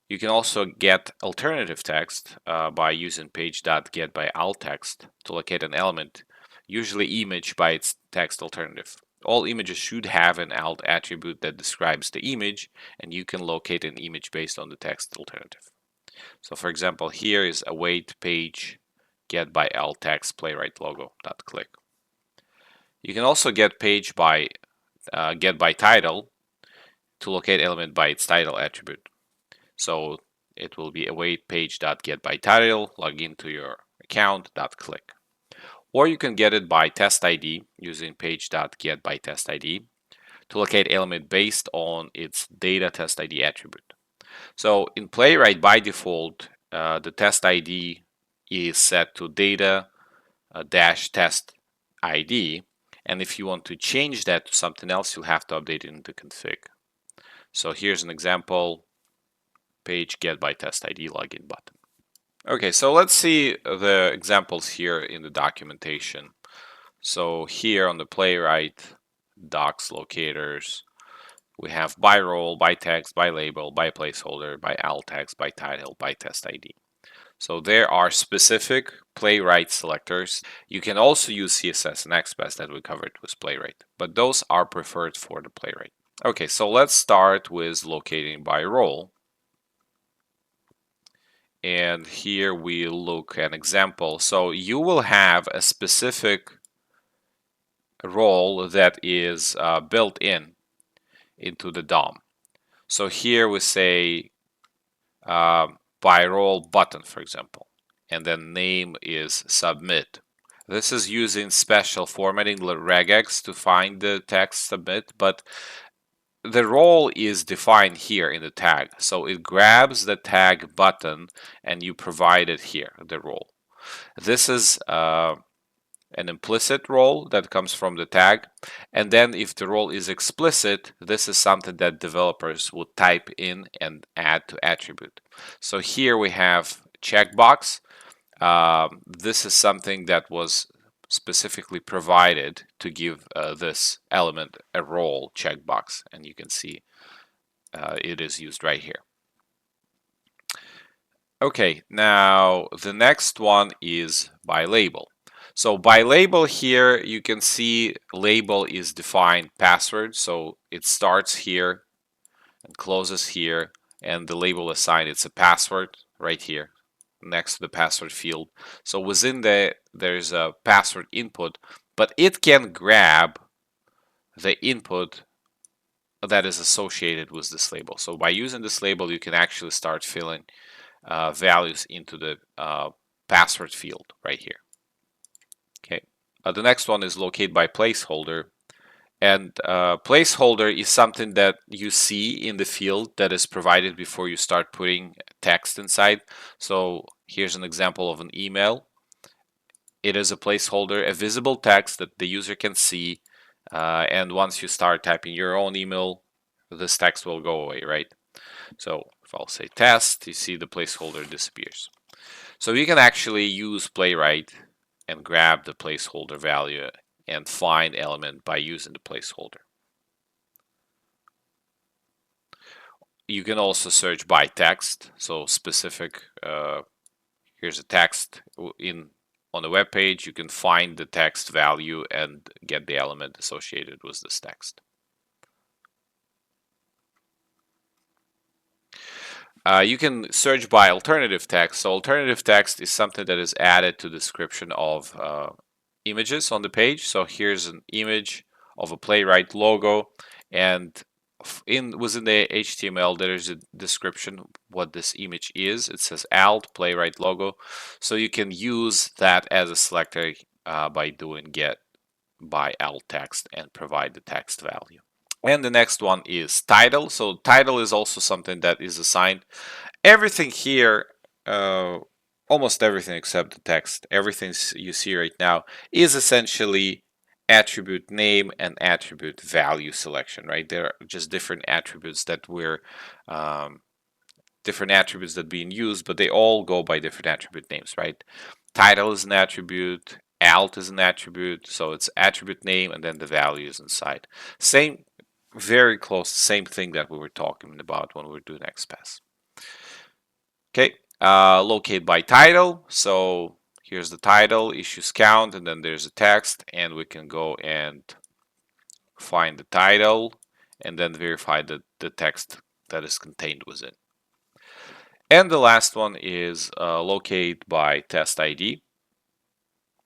You can also get alternative text by using page.getByAltText to locate an element, usually image by its text alternative. All images should have an alt attribute that describes the image, and you can locate an image based on the text alternative. So for example, here is await page get by alt text playwright logo .click. You can also get page by get by title to locate element by its title attribute. So it will be await page.getByTitle, log into your account .click. or you can get it by test ID using page.getByTestID to locate element based on its data test ID attribute. So in Playwright, by default, the test ID is set to data dash test ID. And if you want to change that to something else, you'll have to update it in the config. So here's an example, page get by test ID login button. Okay, so let's see the examples here in the documentation. So here on the Playwright docs locators, we have by role, by text, by label, by placeholder, by alt text, by title, by test ID. So there are specific Playwright selectors. You can also use CSS and Xpath that we covered with Playwright, but those are preferred for the Playwright. Okay, so let's start with locating by role. And here we look at an example. So you will have a specific role that is built into the DOM. So here we say by role button, for example, and then name is submit. This is using special formatting regex to find the text submit, but the role is defined here in the tag. So it grabs the tag button and you provide it here, the role. This is an implicit role that comes from the tag. And then if the role is explicit, this is something that developers would type in and add to attribute. So here we have checkbox. This is something that was specifically provided to give this element a role checkbox, and you can see it is used right here. Okay, now the next one is by label. So by label here, you can see label is defined password, so it starts here and closes here, and the label assigned, it's a password right here next to the password field. So within there's a password input, but it can grab the input that is associated with this label. So by using this label, you can actually start filling values into the password field right here. Okay. The next one is locate by placeholder. And placeholder is something that you see in the field that is provided before you start putting text inside. So here's an example of an email. It is a placeholder, a visible text that the user can see. And once you start typing your own email, this text will go away, right? So if I'll say test, you see the placeholder disappears. So you can actually use Playwright and grab the placeholder value and find element by using the placeholder. You can also search by text, so specific. Here's a text on the web page. You can find the text value and get the element associated with this text. You can search by alternative text. So alternative text is something that is added to the description of images on the page. So here's an image of a Playwright logo, and within the HTML there is a description what this image is. It says alt Playwright logo, so you can use that as a selector by doing get by alt text and provide the text value. And the next one is title. So title is also something that is assigned. Everything here, almost everything except the text, everything you see right now is essentially attribute name and attribute value selection, right? There are just different attributes that being used, but they all go by different attribute names, right? Title is an attribute, alt is an attribute, so it's attribute name and then the value is inside. Same, very close, same thing that we were talking about when we were doing XPath. Okay, locate by title. So here's the title, issues count, and then there's a text, and we can go and find the title and then verify the text that is contained within. And the last one is locate by test ID.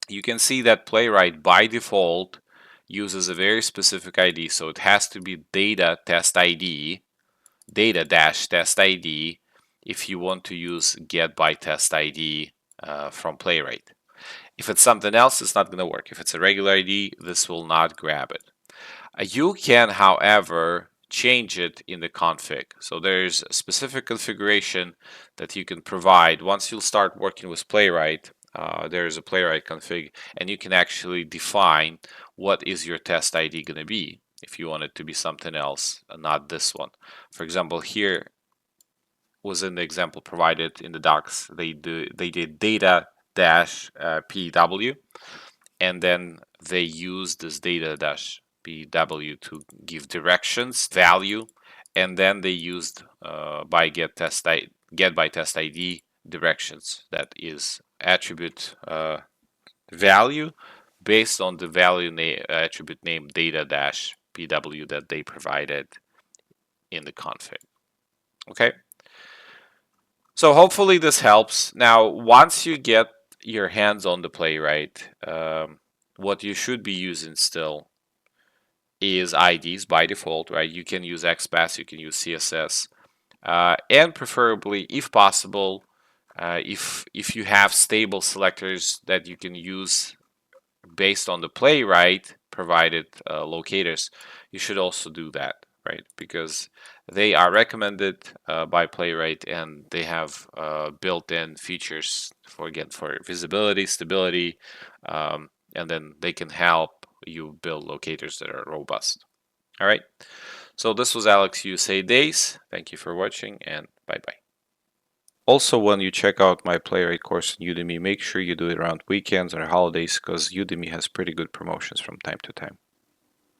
You can see that Playwright by default uses a very specific ID, so it has to be data test ID, data dash test ID, if you want to use get by test ID from Playwright. If it's something else, it's not going to work. If it's a regular ID, this will not grab it. You can, however, change it in the config. So there's a specific configuration that you can provide. Once you'll start working with Playwright, there's a Playwright config, and you can actually define what is your test ID going to be if you want it to be something else, not this one. For example, here was in the example provided in the docs, they did data dash PW, and then they use this data dash PW to give directions, value, and then they used by get by test ID directions. That is attribute value based on the value attribute name data dash PW that they provided in the config. Okay. So hopefully this helps. Now, once you get your hands on the Playwright, what you should be using still is IDs by default, right? You can use XPath, you can use CSS, and preferably, if possible, if you have stable selectors that you can use based on the Playwright provided locators, you should also do that, right? Because they are recommended by Playwright, and they have built-in features for visibility, stability, and then they can help you build locators that are robust. All right. So this was Alex USA Days. Thank you for watching, and bye-bye. Also, when you check out my Playwright course on Udemy, make sure you do it around weekends or holidays, because Udemy has pretty good promotions from time to time.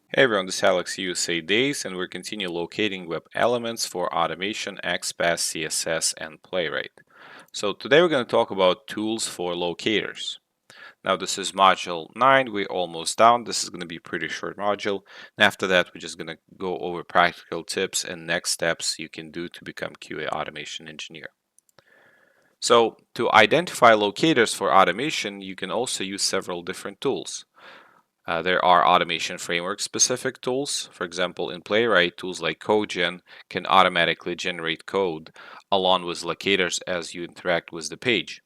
Hey everyone, this is Alex USA Days, and we're continuing locating web elements for automation, XPath, CSS, and Playwright. So today we're going to talk about tools for locators. Now this is module 9, we're almost done. This is going to be a pretty short module. And after that, we're just going to go over practical tips and next steps you can do to become QA automation engineer. So to identify locators for automation, you can also use several different tools. There are automation framework specific tools. For example, in Playwright, tools like CodeGen can automatically generate code along with locators as you interact with the page.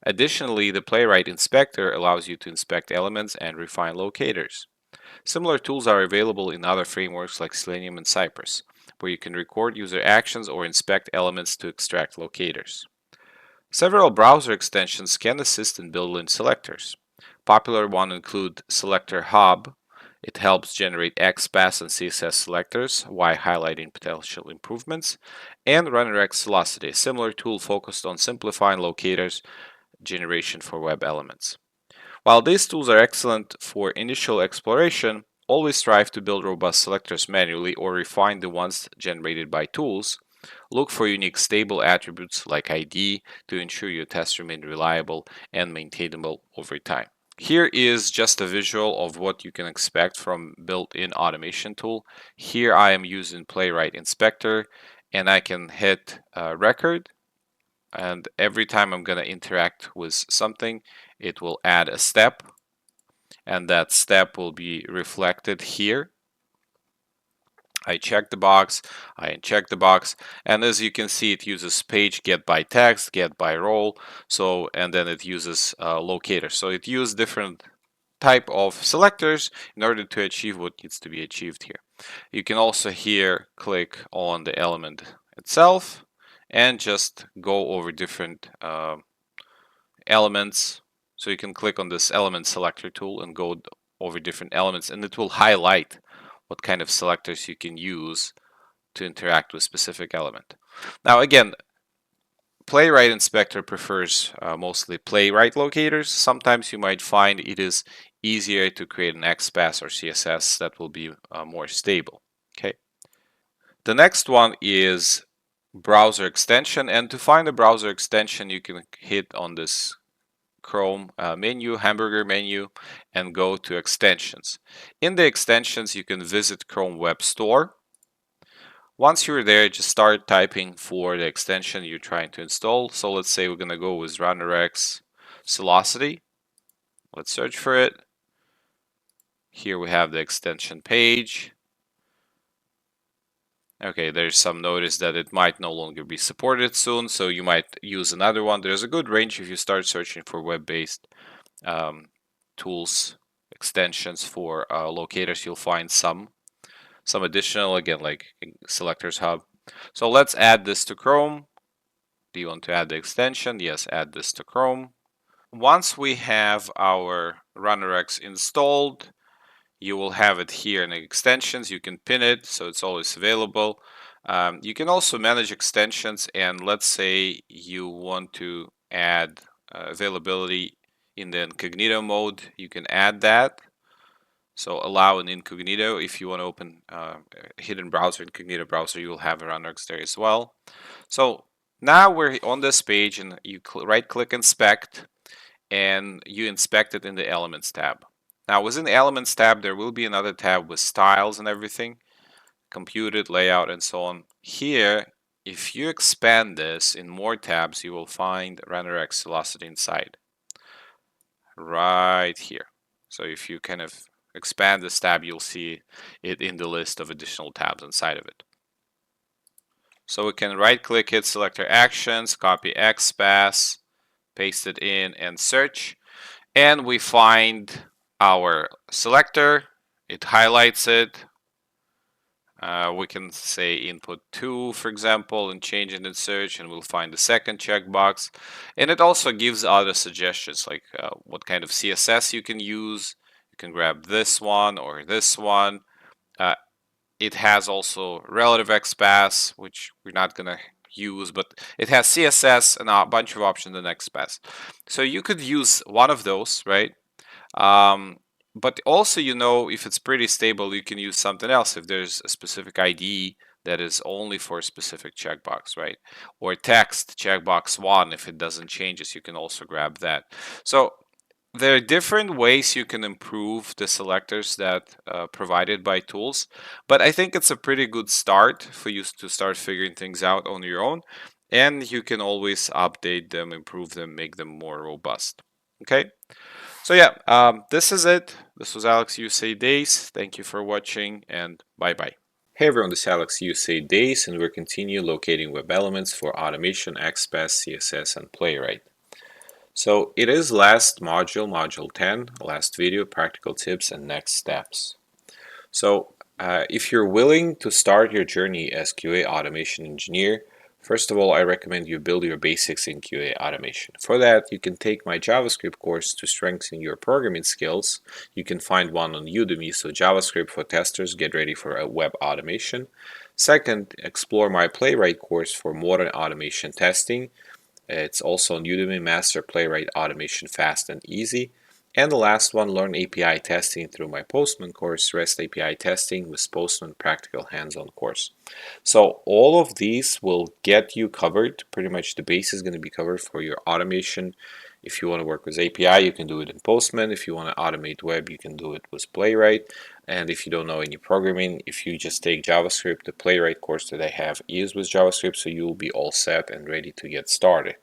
Additionally, the Playwright inspector allows you to inspect elements and refine locators. Similar tools are available in other frameworks like Selenium and Cypress, where you can record user actions or inspect elements to extract locators. Several browser extensions can assist in building selectors. Popular ones include Selector Hub. It helps generate XPath and CSS selectors while highlighting potential improvements, and RunnerX Velocity, a similar tool focused on simplifying locators generation for web elements. While these tools are excellent for initial exploration, always strive to build robust selectors manually or refine the ones generated by tools. Look for unique stable attributes like ID to ensure your tests remain reliable and maintainable over time. Here is just a visual of what you can expect from built-in automation tool. Here I am using Playwright Inspector, and I can hit record, and every time I'm going to interact with something, it will add a step, and that step will be reflected here. I check the box, I uncheck the box, and as you can see, it uses page get by text, get by role, and then it uses locator. So it uses different type of selectors in order to achieve what needs to be achieved here. You can also here click on the element itself and just go over different elements. So you can click on this element selector tool and go over different elements, and it will highlight what kind of selectors you can use to interact with specific element. Now again, Playwright Inspector prefers mostly Playwright locators. Sometimes you might find it is easier to create an XPath or CSS that will be more stable. Okay. The next one is browser extension, and to find a browser extension, you can hit on this Chrome menu, hamburger menu, and go to extensions. In the extensions, you can visit Chrome Web Store. Once you're there, just start typing for the extension you're trying to install. So let's say we're going to go with RunnerX Velocity. Let's search for it. Here we have the extension page. Okay, there's some notice that it might no longer be supported soon, so you might use another one. There's a good range if you start searching for web-based tools, extensions for locators, you'll find some additional, again, like Selectors Hub. So let's add this to Chrome. Do you want to add the extension? Yes, add this to Chrome. Once we have our RunnerX installed, you will have it here in the extensions. You can pin it so it's always available. You can also manage extensions, and let's say you want to add availability in the incognito mode. You can add that. So allow an incognito. If you want to open a hidden browser, incognito browser, you will have a RunnerX there as well. So now we're on this page, and you right-click Inspect, and you inspect it in the Elements tab. Now within the Elements tab, there will be another tab with styles and everything, computed, layout, and so on. Here, if you expand this in more tabs, you will find RunnerX Velocity inside, right here. So if you kind of expand this tab, you'll see it in the list of additional tabs inside of it. So we can right-click, hit Selector Actions, copy XPath, paste it in, and search. And we find our selector. It highlights it. We can say input 2, for example, and change it in search, and we'll find the second checkbox. And it also gives other suggestions, like what kind of CSS you can use. You can grab this one or this one. It has also relative XPath, which we're not going to use, but it has CSS and a bunch of options in XPath. So you could use one of those, right? But also, if it's pretty stable, you can use something else. If there's a specific ID that is only for a specific checkbox, right? Or text checkbox 1, if it doesn't change, you can also grab that. So there are different ways you can improve the selectors that provided by tools, but I think it's a pretty good start for you to start figuring things out on your own, and you can always update them, improve them, make them more robust. Okay, so yeah, this is it. This was Alex USA Days. Thank you for watching, and bye-bye. Hey everyone, this is Alex USA Days, and we're continuing locating web elements for automation, XPath, CSS, and Playwright. So it is last module, module 10, last video, practical tips and next steps. So if you're willing to start your journey as QA automation engineer, first of all, I recommend you build your basics in QA automation. For that, you can take my JavaScript course to strengthen your programming skills. You can find one on Udemy, so JavaScript for testers, get ready for a web automation. Second, explore my Playwright course for modern automation testing. It's also on Udemy, Master Playwright Automation Fast and Easy. And the last one, learn API testing through my Postman course, REST API testing with Postman practical hands-on course. So all of these will get you covered. Pretty much the base is going to be covered for your automation. If you want to work with API, you can do it in Postman. If you want to automate web, you can do it with Playwright. And if you don't know any programming, if you just take JavaScript, the Playwright course that I have is with JavaScript, so you'll be all set and ready to get started.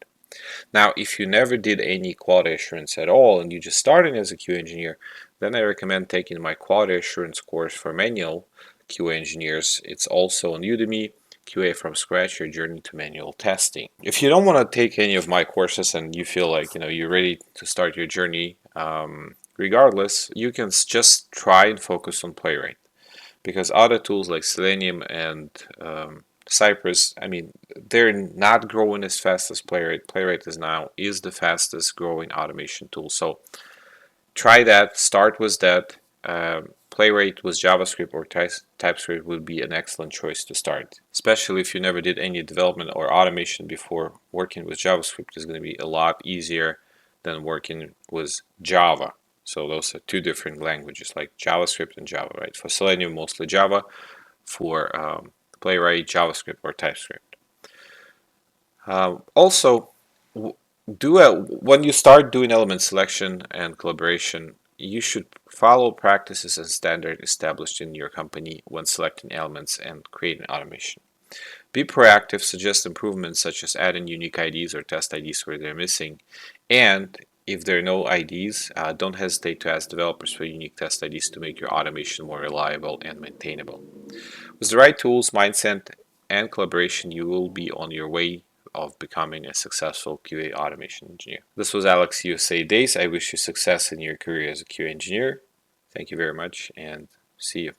Now, if you never did any quality assurance at all and you just started as a QA engineer, then I recommend taking my quality assurance course for manual QA engineers. It's also on Udemy, QA from scratch, your journey to manual testing. If you don't want to take any of my courses and you feel like you're ready to start your journey, regardless, you can just try and focus on Playwright, because other tools like Selenium and Cypress, they're not growing as fast as Playwright. Playwright is the fastest growing automation tool. So try that, start with that. Playwright with JavaScript or TypeScript would be an excellent choice to start, especially if you never did any development or automation before. Working with JavaScript is going to be a lot easier than working with Java. So those are two different languages, like JavaScript and Java, right? For Selenium, mostly Java. For Playwright, JavaScript or TypeScript. Also, when you start doing element selection and collaboration, you should follow practices and standards established in your company when selecting elements and creating automation. Be proactive, suggest improvements such as adding unique IDs or test IDs where they're missing. And if there are no IDs, don't hesitate to ask developers for unique test IDs to make your automation more reliable and maintainable. With the right tools, mindset, and collaboration, you will be on your way of becoming a successful QA automation engineer. This was Alex USA Days. I wish you success in your career as a QA engineer. Thank you very much and see you.